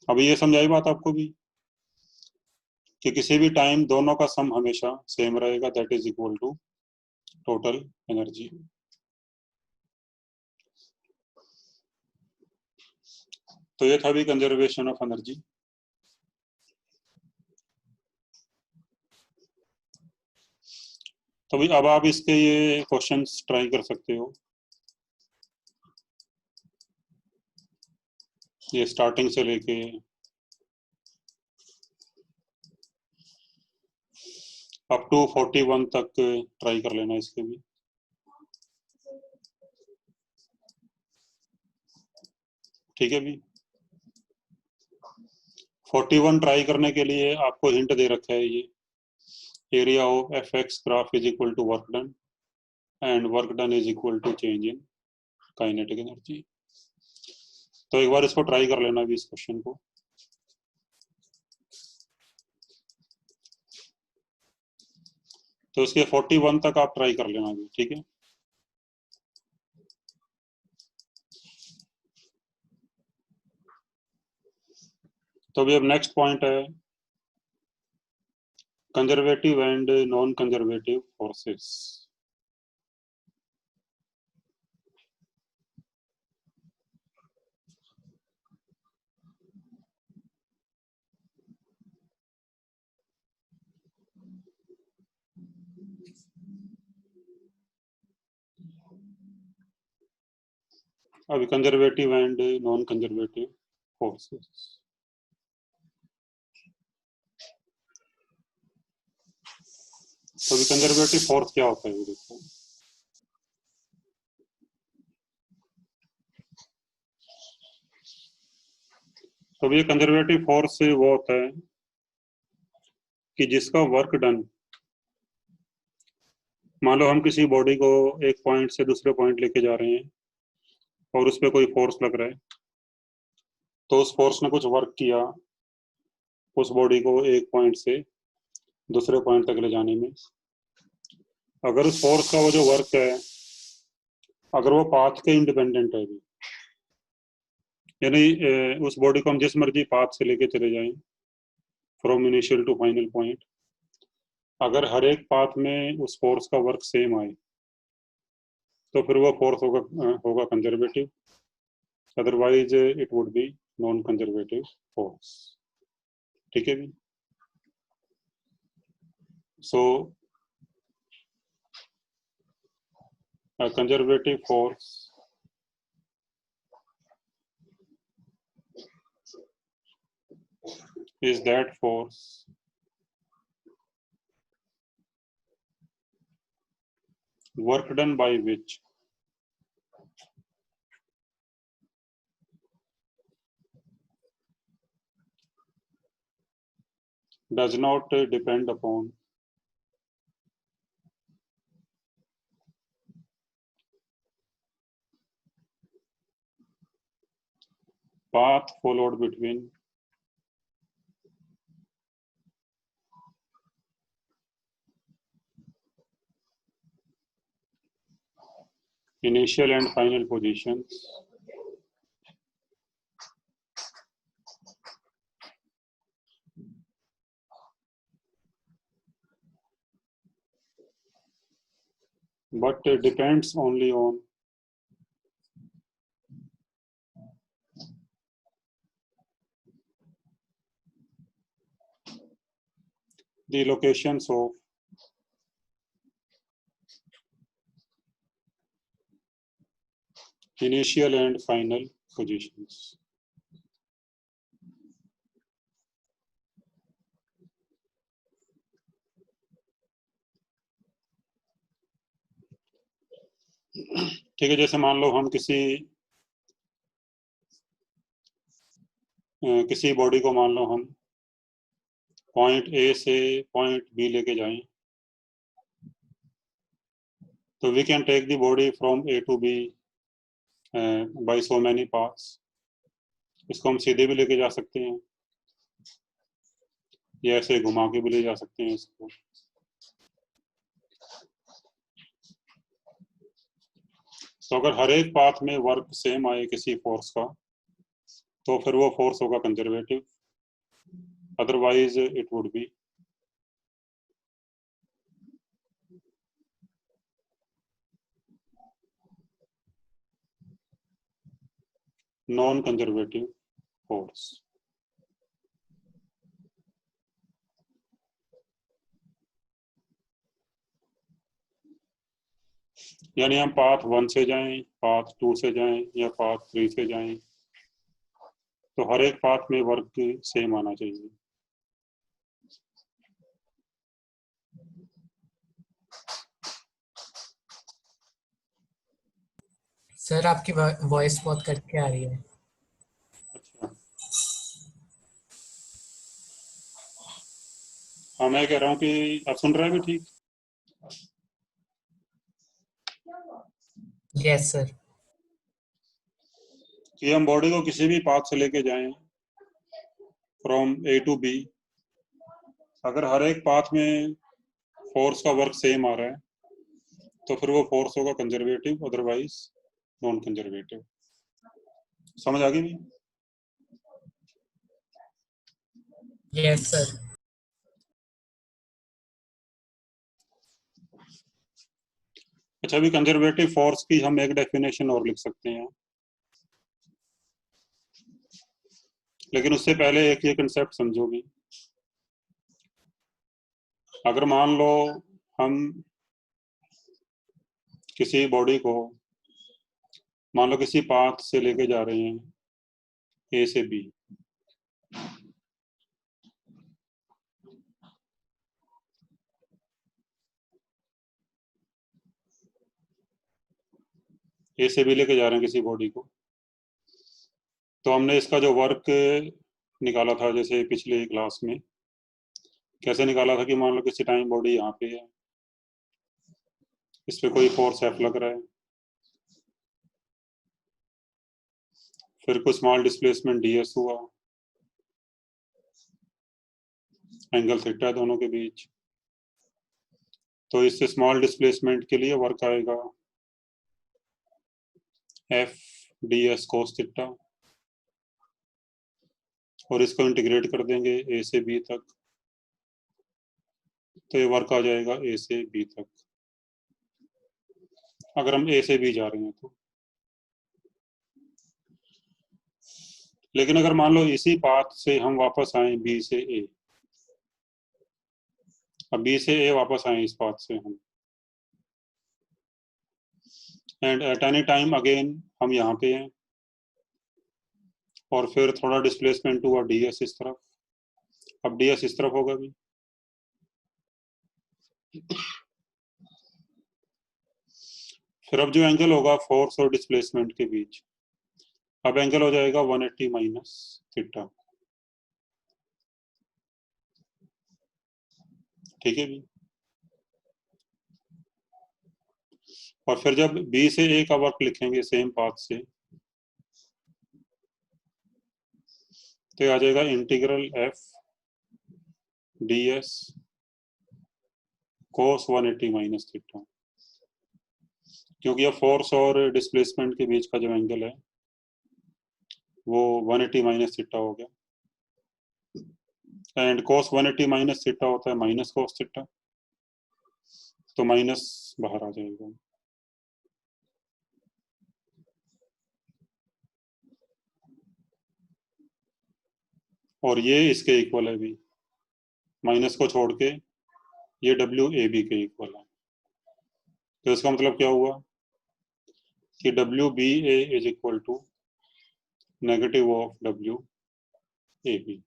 अभी ये समझाई बात आपको भी कि किसी भी टाइम दोनों का सम हमेशा सेम रहेगा, that is equal to total energy. तो ये था भी कंजर्वेशन ऑफ एनर्जी। तो भी अब आप इसके ये क्वेश्चंस ट्राई कर सकते हो। ये स्टार्टिंग से लेके अप टू 41 तक ट्राई कर लेना इसके भी। ठीक है भी, 41 ट्राई करने के लिए आपको हिंट दे रखा है ये, area of F X graph is equal to work done and work done is equal to change in kinetic energy. तो एक बार इसको ट्राई कर लेना भी, इस क्वेश्चन को। तो इसके 41 तक आप ट्राई कर लेना भी, ठीक है। तो भी अब नेक्स्ट पॉइंट है conservative and non conservative forces. अभी conservative and non conservative forces. तो अभी कंजर्वेटिव फोर्स क्या होता है ये देखो। तो ये कंजर्वेटिव फोर्स वो होता है कि जिसका वर्क डन, मान लो हम किसी बॉडी को एक पॉइंट से दूसरे पॉइंट लेके जा रहे हैं और उस पर कोई फोर्स लग रहा है, तो उस फोर्स ने कुछ वर्क किया उस बॉडी को एक पॉइंट से दूसरे पॉइंट तक ले जाने में। अगर उस फोर्स का वो जो वर्क है, अगर वो पाथ के इंडिपेंडेंट है, यानी उस बॉडी को हम जिस मर्जी पाथ से लेके चले जाएं from initial to final point, अगर हर एक पाथ में उस फोर्स का वर्क सेम आए तो फिर वो फोर्स होगा conservative, otherwise it would be non conservative force. ठीक है भी, सो a conservative force is that force work done by which does not depend upon path followed between initial and final positions but depends only on the locations of initial and final positions. ठीक है, जैसे मान लो हम किसी body को मान लो हम point A से पॉइंट बी लेके जाएं, तो we can take the body from A to B by so many paths. इसको हम सीधे भी लेके जा सकते हैं या ऐसे घुमा के भी ले जा सकते हैं इसको। तो अगर हर एक पाथ में वर्क सेम आए किसी फोर्स का, तो फिर वो फोर्स होगा conservative, otherwise it would be non conservative force. यानी हम पाथ 1 से जाएं, पाथ 2 से जाएं या पाथ 3 से जाएं, तो हर एक पाथ में वर्क सेम आना चाहिए। सर आपकी वॉइस बहुत कट के आ रही है। अच्छा, हाँ मैं कह रहा हूँ कि आप सुन रहे हैं भी ठीक? Yes sir. कि हम बॉडी को किसी भी पाथ से लेके जाएं फ्रॉम ए टू बी, अगर हर एक पाथ में फोर्स का वर्क सेम आ रहा है, तो फिर वो फोर्स होगा कंजर्वेटिव, अदरवाइज नॉन कंजर्वेटिव। समझ आ गई नहीं? Yes sir. अच्छा, अभी कंजर्वेटिव फोर्स की हम एक डेफिनेशन और लिख सकते हैं, लेकिन उससे पहले एक ये कंसेप्ट समझोगी। अगर मान लो हम किसी बॉडी को मान लो किसी पाथ से लेके जा रहे हैं ए से बी, ए से बी लेके जा रहे हैं किसी बॉडी को, तो हमने इसका जो वर्क निकाला था जैसे पिछले क्लास में, कैसे निकाला था कि मान लो किसी टाइम बॉडी यहाँ पे है, इस पे कोई फोर्स एफ लग रहा है, फिर कोई स्मॉल डिस्प्लेसमेंट डीएस हुआ, एंगल थीटा है दोनों के बीच, तो इससे स्मॉल डिस्प्लेसमेंट के लिए वर्क आएगा F D S cos theta, और इसको इंटीग्रेट कर देंगे ए से बी तक, तो ये वर्क आ जाएगा ए से बी तक, अगर हम ए से बी जा रहे हैं तो। लेकिन अगर मान लो इसी पाथ से हम वापस आए बी से ए, अब बी से ए वापस आए इस पाथ से हम, and eight any time again हम यहाँ पे हैं, और फिर थोड़ा डिस्प्लेसमेंट हुआ डीएस इस तरफ, अब डीएस इस तरफ होगा भी, फिर अब जो एंगल होगा फोर्स और डिस्प्लेसमेंट के बीच, अब एंगल हो जाएगा 180 माइनस थीटा। ठीक है भी। और फिर जब बी से ए का वर्क लिखेंगे सेम पाथ से, तो ये आ जाएगा इंटीग्रल एफ डी एस कोस 180 माइनस थीटा, क्योंकि अब फोर्स और डिस्प्लेसमेंट के बीच का जो एंगल है वो 180 माइनस थीटा हो गया, एंड कोस 180 माइनस थीटा होता है माइनस कोस थीटा, तो माइनस बाहर आ जाएगा। और ये इसके इक्वल है भी, माइनस को छोड़ के ये डब्ल्यू ए बी के इक्वल है। तो इसका मतलब क्या हुआ कि W B A is equal to negative of W A B.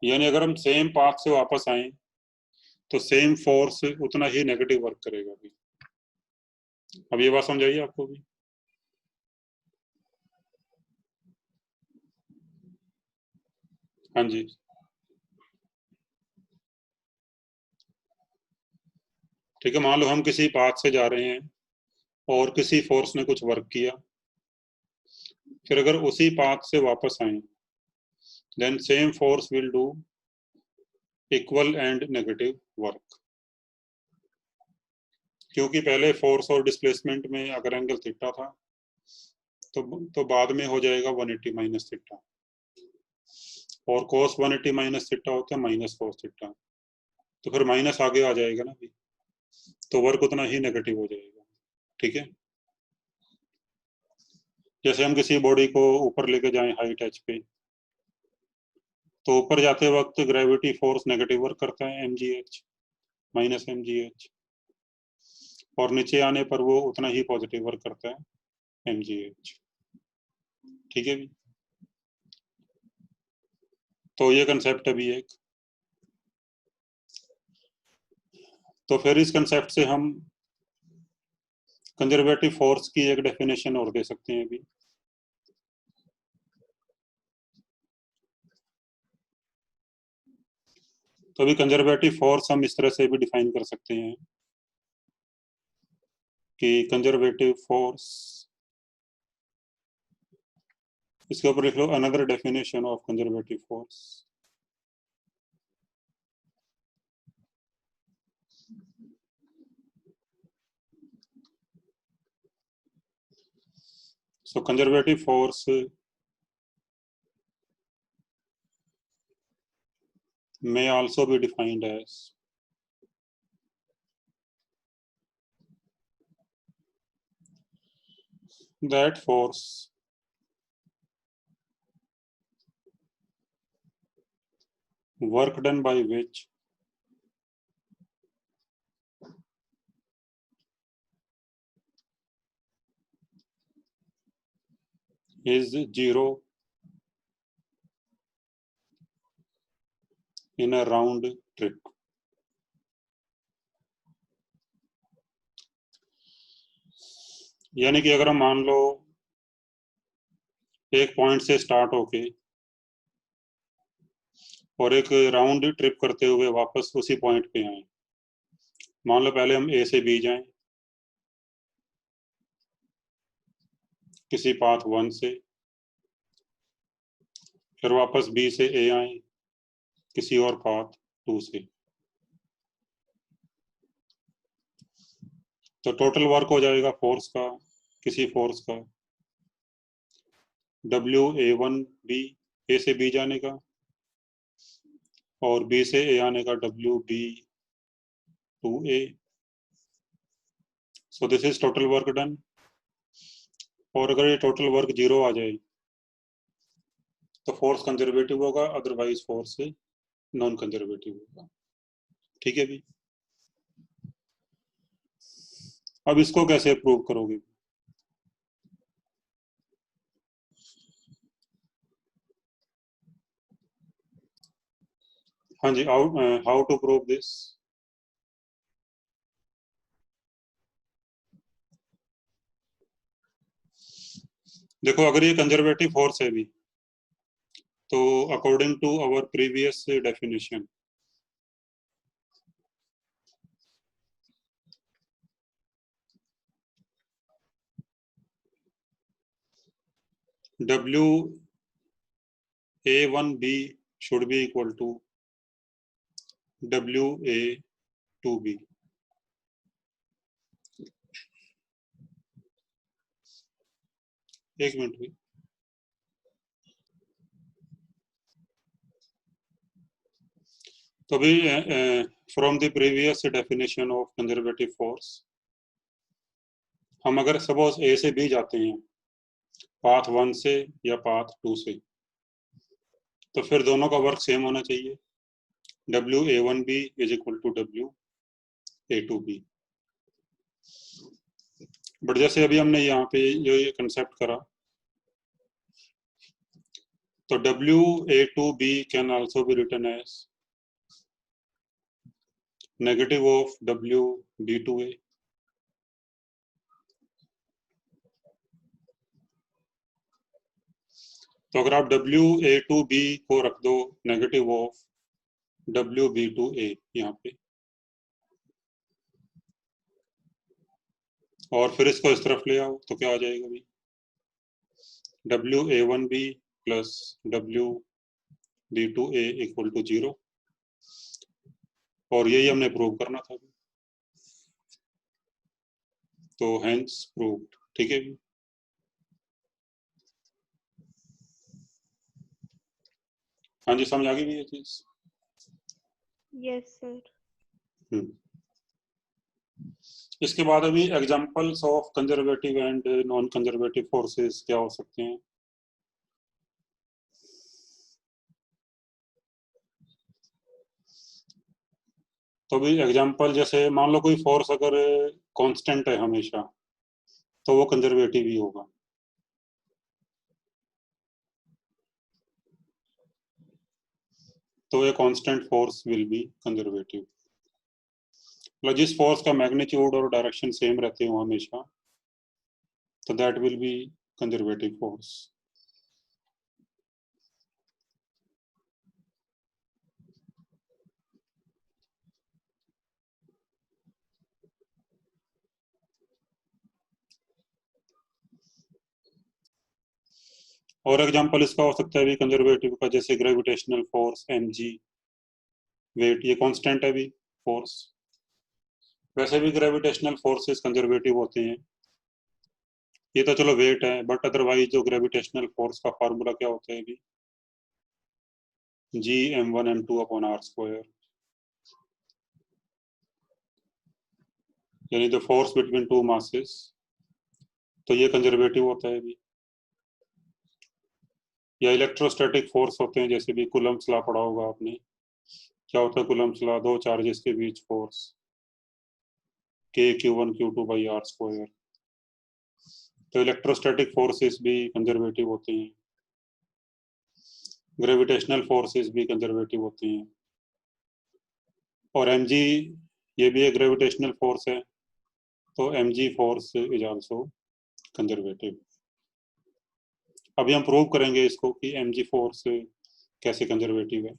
यानी अगर हम सेम पाथ से वापस आए तो सेम फोर्स उतना ही नेगेटिव वर्क करेगा भी। अब ये बात समझाइए आपको भी। हाँ जी, ठीक है। मान लो हम किसी पाथ से जा रहे हैं और किसी फोर्स ने कुछ वर्क किया, फिर अगर उसी पाथ से वापस आए, then same force will do equal and negative work, क्योंकि पहले फोर्स और डिस्प्लेसमेंट में अगर एंगल थीटा था तो बाद में हो जाएगा 180 माइनस थीटा, और कोस 180 माइनस थीटा होता है माइनस कोस थीटा, तो फिर माइनस आगे आ जाएगा ना भी, तो वर्क उतना ही नेगेटिव हो जाएगा। ठीक है। जैसे हम किसी बॉडी को ऊपर लेके जाएं हाइट एच पे, तो ऊपर जाते वक्त ग्रेविटी फोर्स नेगेटिव वर्क करता है mgh माइनस mgh, और नीचे आने पर वो उतना ही पॉजिटिव वर्क करता है mgh। ठीक है भी। तो ये कंसेप्ट है भी एक। तो फिर इस कंसेप्ट से हम कंजर्वेटिव फोर्स की एक डेफिनेशन और दे सकते हैं भी। तो अभी कंजर्वेटिव फोर्स हम इस तरह से भी डिफाइन कर सकते हैं कि कंजर्वेटिव फोर्स, इसके ऊपर लिख लो another definition of conservative force. So conservative force may also be defined as that force work done by which is zero in a round trip। यानी कि अगर हम मान लो एक पॉइंट से स्टार्ट होके और एक राउंड ट्रिप करते हुए वापस उसी पॉइंट पे आए, मान लो पहले हम ए से बी जाएं किसी पाथ 1 से, फिर वापस बी से ए आए किसी और पाथ 2 से, तो टोटल वर्क हो जाएगा फोर्स का, किसी फोर्स का WA1B, ए से बी जाने का, और बी से ए आने का WB2A। So this is total work done. और अगर ये टोटल वर्क 0 आ जाए तो फोर्स कंजर्वेटिव होगा, अदरवाइज फोर्स नॉन कंजर्वेटिव होगा। ठीक है भी। अब इसको कैसे प्रूव करोगे? हाँ जी, हाउ टू प्रूव दिस? देखो, अगर ये कंजर्वेटिव फोर्स है भी, तो according to our previous definition WA1B should be equal to WA2B. एक मिनट भी। तो अभी from the previous definition of conservative force, हम अगर सपोज ए से बी जाते हैं पाथ 1 से या पाथ 2 से, तो फिर दोनों का वर्क सेम होना चाहिए। WA1B is equal to WA2B। But जैसे अभी हमने यहाँ पे जो ये कंसेप्ट करा, तो WA2B can also be written as negative of WB2A। तो अगर आप WA2B को रख दो नेगेटिव ऑफ WB2A यहाँ पे, और फिर इसको इस तरफ ले आओ, तो क्या आ जाएगा भाई? WA1B plus WB2A equal to 0। और यही हमने प्रूव करना था, तो हेंस प्रूव्ड। ठीक है भी। हाँ जी, समझ आ गई भी ये चीज? Yes sir. इसके बाद अभी examples of conservative and non conservative forces क्या हो सकते हैं? तो भी एग्जांपल, जैसे मान लो कोई फोर्स अगर कांस्टेंट है हमेशा, तो वो कंजर्वेटिव ही होगा। तो a constant force will be conservative. मतलब जिस फोर्स का मैग्नीट्यूड और डायरेक्शन सेम रहते हो हमेशा, तो that will be conservative force. और एग्जांपल इसका हो सकता है भी कंजर्वेटिव का, जैसे ग्रेविटेशनल फोर्स mg, वेट, ये कांस्टेंट है भी फोर्स। वैसे भी ग्रेविटेशनल फोर्सेस कंजर्वेटिव होते हैं। ये तो चलो वेट है, बट अदरवाइज जो ग्रेविटेशनल फोर्स का फार्मूला क्या होता है भी? Gm1m2/r², यानी the force between two masses. तो ये कंजर्वेटिव होता है भी। या इलेक्ट्रोस्टैटिक फोर्स होते हैं, जैसे भी कूलम्ब्स लॉ पढ़ा होगा आपने। क्या होता है कूलम्ब्स लॉ? दो चार्जेस के बीच फोर्स K(Q1Q2)/r²। तो इलेक्ट्रोस्टैटिक फोर्सेस भी कंजर्वेटिव होते हैं, ग्रेविटेशनल फोर्सेस भी कंजर्वेटिव होते हैं। और mg, ये भी एक ग्रेविटेशनल फोर्स है, तो mg force is also conservative. अभी हम प्रूव करेंगे इसको कि mg फोर्स कैसे कंजर्वेटिव है।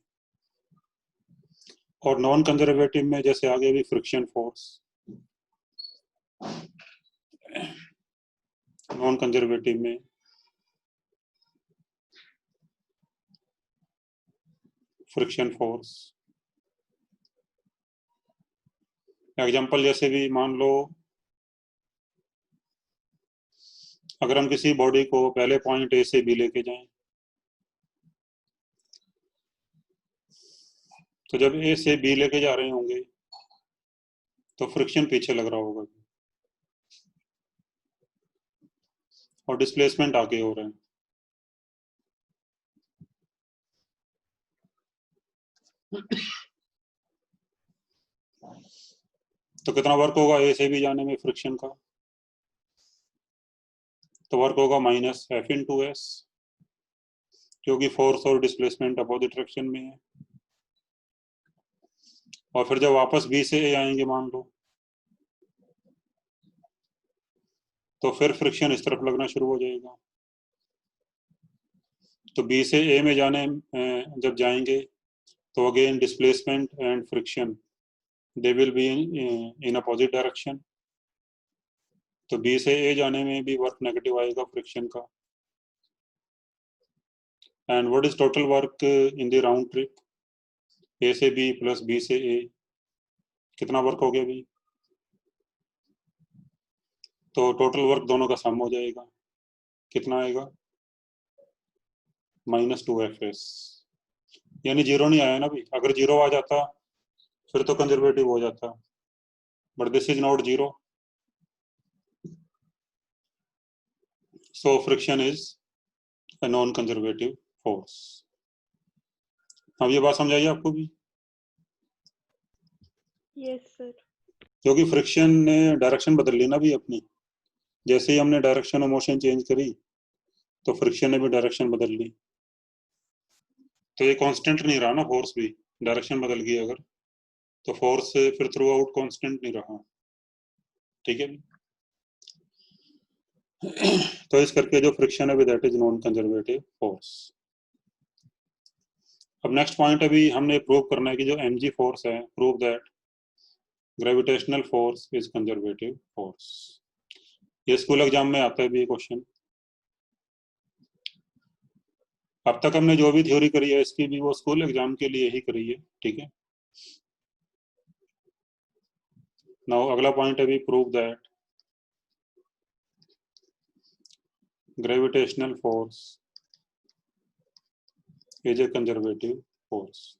और नॉन कंजर्वेटिव में जैसे आगे भी फ्रिक्शन फोर्स, नॉन कंजर्वेटिव में फ्रिक्शन फोर्स। एग्जांपल जैसे भी मान लो, अगर हम किसी बॉडी को पहले पॉइंट ए से बी लेके जाएं, तो जब ए से बी लेके जा रहे होंगे तो फ्रिक्शन पीछे लग रहा होगा और डिस्प्लेसमेंट आगे हो रहा है। तो कितना वर्क होगा ए से बी जाने में फ्रिक्शन का? तो वर्क होगा -F(s), क्योंकि फोर्स और डिस्प्लेसमेंट अपोजिट डायरेक्शन में है। और फिर जब वापस बी से ए आएंगे मान लो, तो फिर फ्रिक्शन इस तरफ लगना शुरू हो जाएगा। तो बी से ए में जाने जब जाएंगे, तो again displacement and friction they will be in opposite direction. तो बी से ए जाने में भी वर्क नेगेटिव आएगा फ्रिक्शन का। And what is total work in the round trip? A से बी प्लस बी से ए, कितना वर्क हो गया अभी? तो टोटल वर्क दोनों का सम हो जाएगा, कितना आएगा? -2fs, यानी जीरो नहीं आया ना अभी। अगर जीरो आ जाता फिर तो कंजर्वेटिव हो जाता, but this is not zero, so friction is a non-conservative force। अब ये बात समझाइए आपको भी, यस सर। क्योंकि फ्रिक्शन ने डायरेक्शन बदल ली ना भी अपनी। जैसे ही हमने डायरेक्शन ऑफ मोशन चेंज करी तो फ्रिक्शन ने भी डायरेक्शन बदल ली। तो ये कांस्टेंट नहीं रहा ना, फोर्स भी डायरेक्शन बदल गई अगर, तो फोर्स फिर थ्रू आउट कांस्टेंट नहीं रहा, ठीक है। तो इस करके जो फ्रिक्शन है that is non conservative force. अब नेक्स्ट पॉइंट अभी हमने प्रूव करना है कि जो mg फोर्स है, prove that gravitational force is conservative force. ये स्कूल एग्जाम में आता है भी क्वेश्चन। अब तक हमने जो भी थ्योरी करी है इसकी भी वो स्कूल एग्जाम के लिए ही करी है, ठीक है। नाउ अगला पॉइंट है भी prove that gravitational force is a conservative force.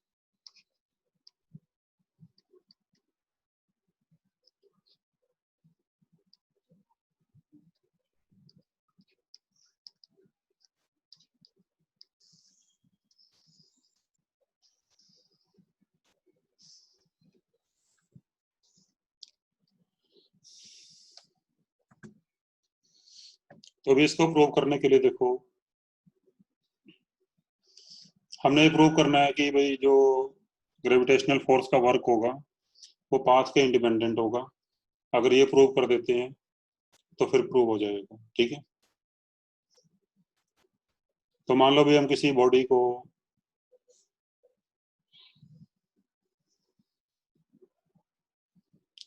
तो अभी इसको प्रूव करने के लिए देखो, हमने ये प्रूव करना है कि भाई जो ग्रेविटेशनल फोर्स का वर्क होगा वो पाथ के इंडिपेंडेंट होगा। अगर ये प्रूव कर देते हैं तो फिर प्रूव हो जाएगा, ठीक है। तो मान लो भी हम किसी बॉडी को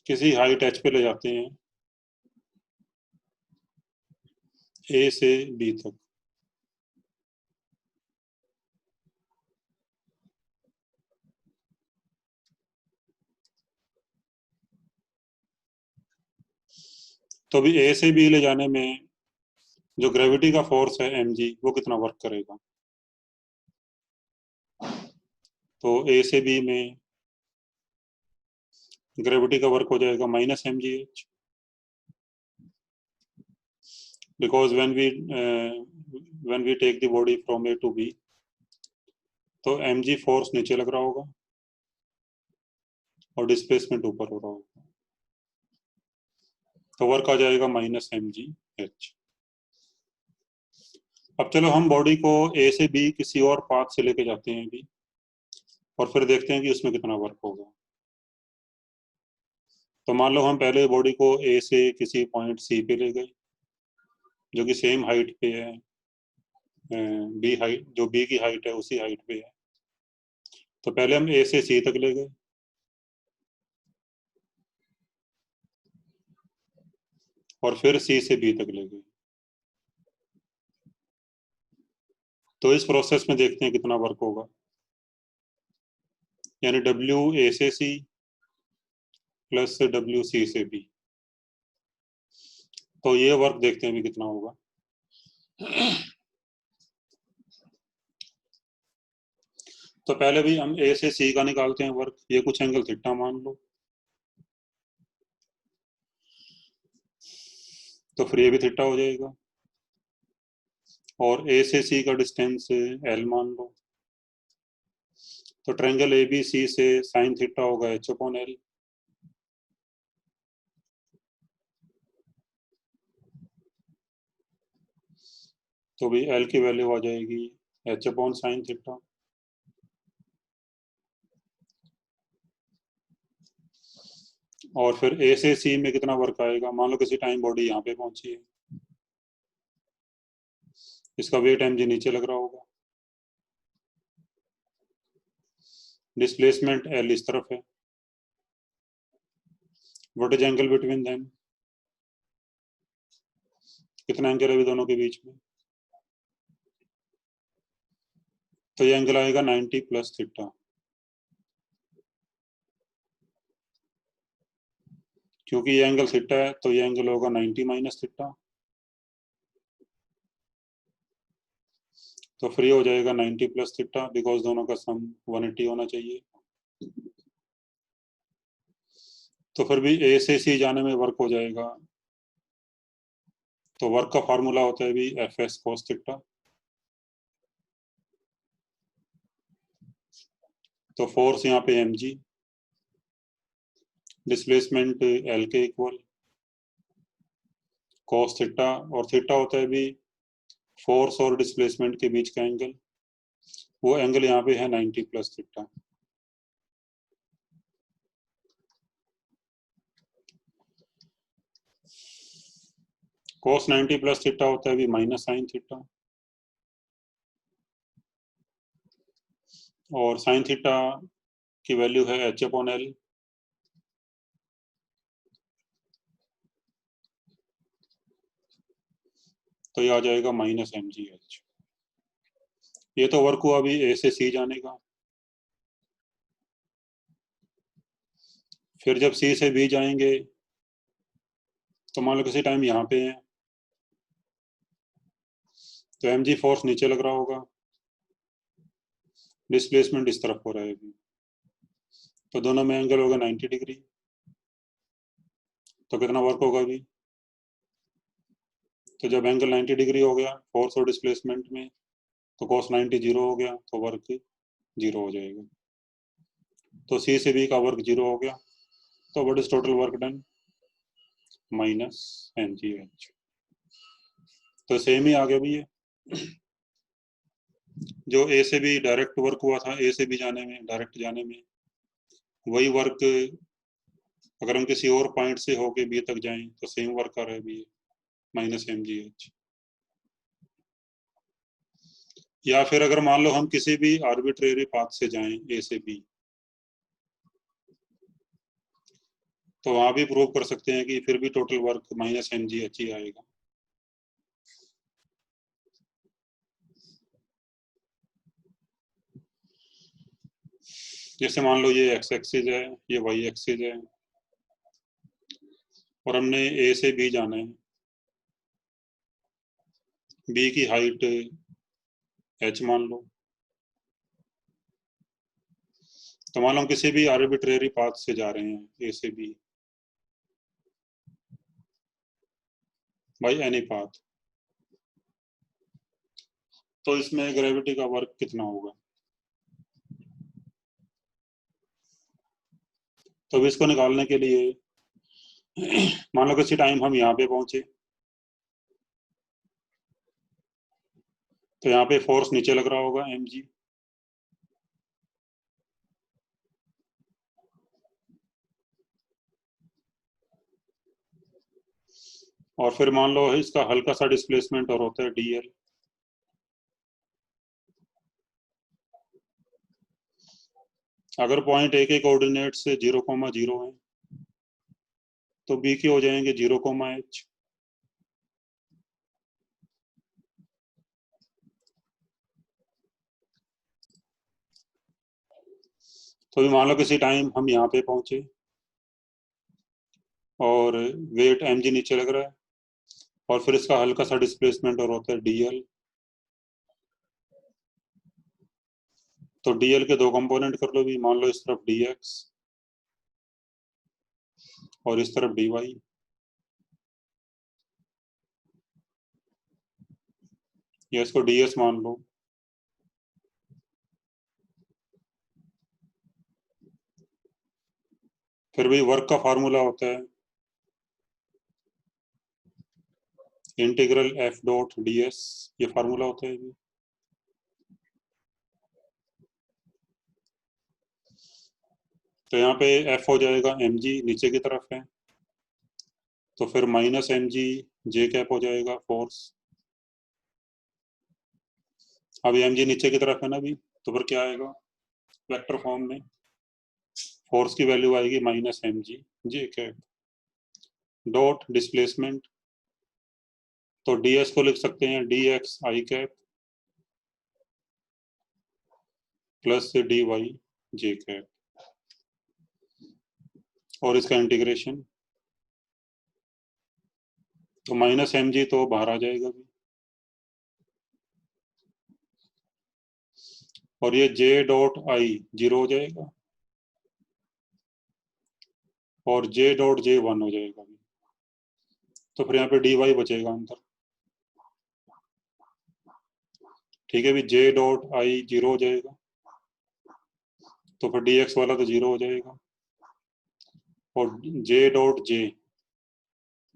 किसी हाइट h पे ले जाते हैं, a से b तक, तो अभी a से b ले जाने में जो ग्रेविटी का फोर्स है mg वो कितना वर्क करेगा? तो a से b में ग्रेविटी का वर्क हो जाएगा -mgh, because when we take the body from a to b, तो mg फोर्स नीचे लग रहा होगा और डिस्प्लेसमेंट ऊपर हो रहा होगा, तो वर्क आ जाएगा -mgh। अब चलो हम बॉडी को ए से बी किसी और पाथ से लेके जाते हैं अभी, और फिर देखते हैं कि उसमें कितना वर्क होगा। तो मान लो हम पहले बॉडी को ए से किसी पॉइंट सी पे ले गए जो कि सेम हाइट पे है, बी हाइट, जो बी की हाइट है उसी हाइट पे है। तो पहले हम ए से सी तक ले गए, और फिर सी से बी तक ले गए। तो इस प्रोसेस में देखते हैं कितना वर्क होगा, यानी डब्ल्यू ए से सी प्लस डब्ल्यू सी से बी। तो ये वर्क देखते हैं भी कितना होगा। तो पहले भी हम ए से सी का निकालते हैं वर्क, ये कुछ एंगल थीटा मान लो, तो फिर ये भी थीटा हो जाएगा, और ए से सी का डिस्टेंस एल मान लो, तो ट्रायंगल ए बी सी से साइन थीटा होगा h/l। तो भी एल की वैल्यू आ जाएगी h/sin थीटा। और फिर ए से सी में कितना वर्क आएगा, मान लो किसी टाइम बॉडी यहाँ पे पहुंची है, इसका वेट mg नीचे लग रहा होगा, डिस्प्लेसमेंट एल इस तरफ है, what is angle between them, कितना एंगल है अभी दोनों के बीच में? तो ये एंगल आएगा 90 प्लस थीटा, क्योंकि ये एंगल थीटा है तो ये एंगल होगा 90 माइनस थीटा, तो फ्री हो जाएगा 90 प्लस थीटा, बिकॉज दोनों का सम 180 होना चाहिए। तो फिर भी ए से सी जाने में वर्क हो जाएगा, तो वर्क का फार्मूला होता है भी एफ एस कोस थीटा। तो फोर्स यहाँ पे एम जी, डिस्प्लेसमेंट एल के इक्वल कोस थीटा, और थीटा होता है भी फोर्स और डिस्प्लेसमेंट के बीच का एंगल, वो एंगल यहाँ पे है 90 प्लस थीटा। कोस 90 प्लस थीटा होता है भी माइनस साइन थीटा, और साइन थीटा की वैल्यू है एच अपॉन एल। तो ये आ जाएगा माइनस एम जी एच। ये तो वर्क हुआ अभी ए से सी जाने का। फिर जब सी से बी जाएंगे तो मान लो किसी टाइम यहाँ पे है, तो एम जी फोर्स नीचे लग रहा होगा, डिस्प्लेसमेंट इस तरफ हो रहा है अभी, तो दोनों में एंगल होगा 90 डिग्री। तो कितना वर्क होगा अभी? तो जब एंगल 90 डिग्री हो गया फोर्स और डिस्प्लेसमेंट में, तो cos 90 जीरो हो गया, तो वर्क जीरो हो जाएगा। तो सी से बी का वर्क जीरो हो गया, तो what is total work done? Minus M G H. तो सेम ही आ गया भी ये, जो ए से बी डायरेक्ट वर्क हुआ था ए से बी जाने में, डायरेक्ट जाने में, वही वर्क अगर हम किसी और पॉइंट से होके बी तक जाएं तो सेम वर्क कर रहा है B, minus M G H. या फिर अगर मान लो हम किसी भी आर्बिट्रेरी पाथ से जाएं ए से बी, तो वहां भी प्रूव कर सकते हैं कि फिर भी total work minus M G h ही आएगा। जैसे मान लो ये एक्स एक्सिस है, ये वाई एक्सिस है, और हमने ए से बी जाना है, बी की हाइट एच मान लो। तो मान लो हम किसी भी आर्बिट्रेरी पाथ से जा रहे हैं ए से बी बाई एनी पाथ, तो इसमें ग्रेविटी का वर्क कितना होगा? तो इसको निकालने के लिए मान लो किसी टाइम हम यहाँ पे पहुंचे, तो यहाँ पे फोर्स नीचे लग रहा होगा एम जी, और फिर मान लो इसका हल्का सा डिस्प्लेसमेंट और होता है डी एल। अगर पॉइंट ए के कोऑर्डिनेट से 0,0 है तो बी के हो जाएंगे 0,h। तो भी मान लो किसी टाइम हम यहाँ पे पहुंचे और वेट एम जी नीचे लग रहा है, और फिर इसका हल्का सा डिस्प्लेसमेंट और होता है डी एल। तो डी एल के दो कंपोनेंट कर लो भी, मान लो इस तरफ डी एक्स और इस तरफ डी वाई। या इसको डी एस मान लो। फिर भी वर्क का फार्मूला होता है integral F dot D S, ये फार्मूला होता है भी। तो यहाँ पे एफ हो जाएगा एम जी, नीचे की तरफ है, तो फिर minus M g j cap हो जाएगा फोर्स। अब एम जी नीचे की तरफ है ना भी, तो फिर क्या आएगा वेक्टर फॉर्म में? फोर्स की वैल्यू आएगी minus M g j cap dot displacement, तो डी एस को लिख सकते हैं d x i cap plus dy j cap, और इसका इंटीग्रेशन तो माइनस mg तो बाहर आ जाएगा भी, और ये j डॉट i 0 हो जाएगा और j डॉट j 1 हो जाएगा भी। तो फिर यहाँ पे dy बचेगा अंदर, ठीक है भी, j डॉट i 0 हो जाएगा, तो फिर dx वाला तो 0 हो जाएगा, और j डॉट j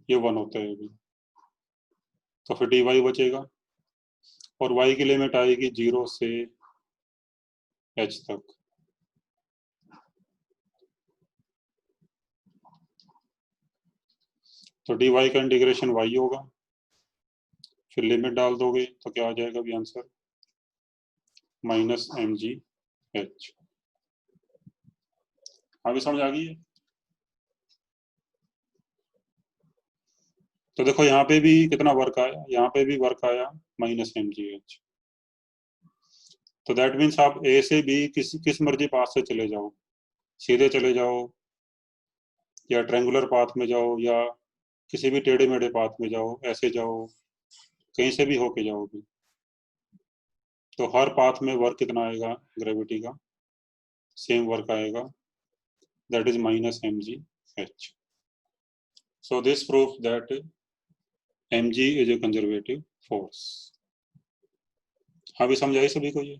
ये 1 होता है अभी, तो फिर dy बचेगा, और y की लिमिट आएगी 0 से h तक। तो dy का इंटीग्रेशन y होगा, फिर लिमिट डाल दोगे तो क्या आ जाएगा भी आंसर, माइनस mg h। अभी समझ आ गई है? तो देखो यहाँ पे भी कितना वर्क आया, यहाँ पे भी वर्क आया माइनस mg h। तो दैट मीन्स आप ए से बी किस मर्जी पाथ से चले जाओ, सीधे चले जाओ या ट्रायंगुलर पाथ में जाओ या किसी भी टेढ़े मेढ़े पाथ में जाओ, ऐसे जाओ, कहीं से भी होके जाओ भी, तो हर पाथ में वर्क कितना आएगा ग्रेविटी का, सेम वर्क आएगा, that is minus mg h. So this proves that mg is a conservative force। हाँ भी समझ आई सभी को ये?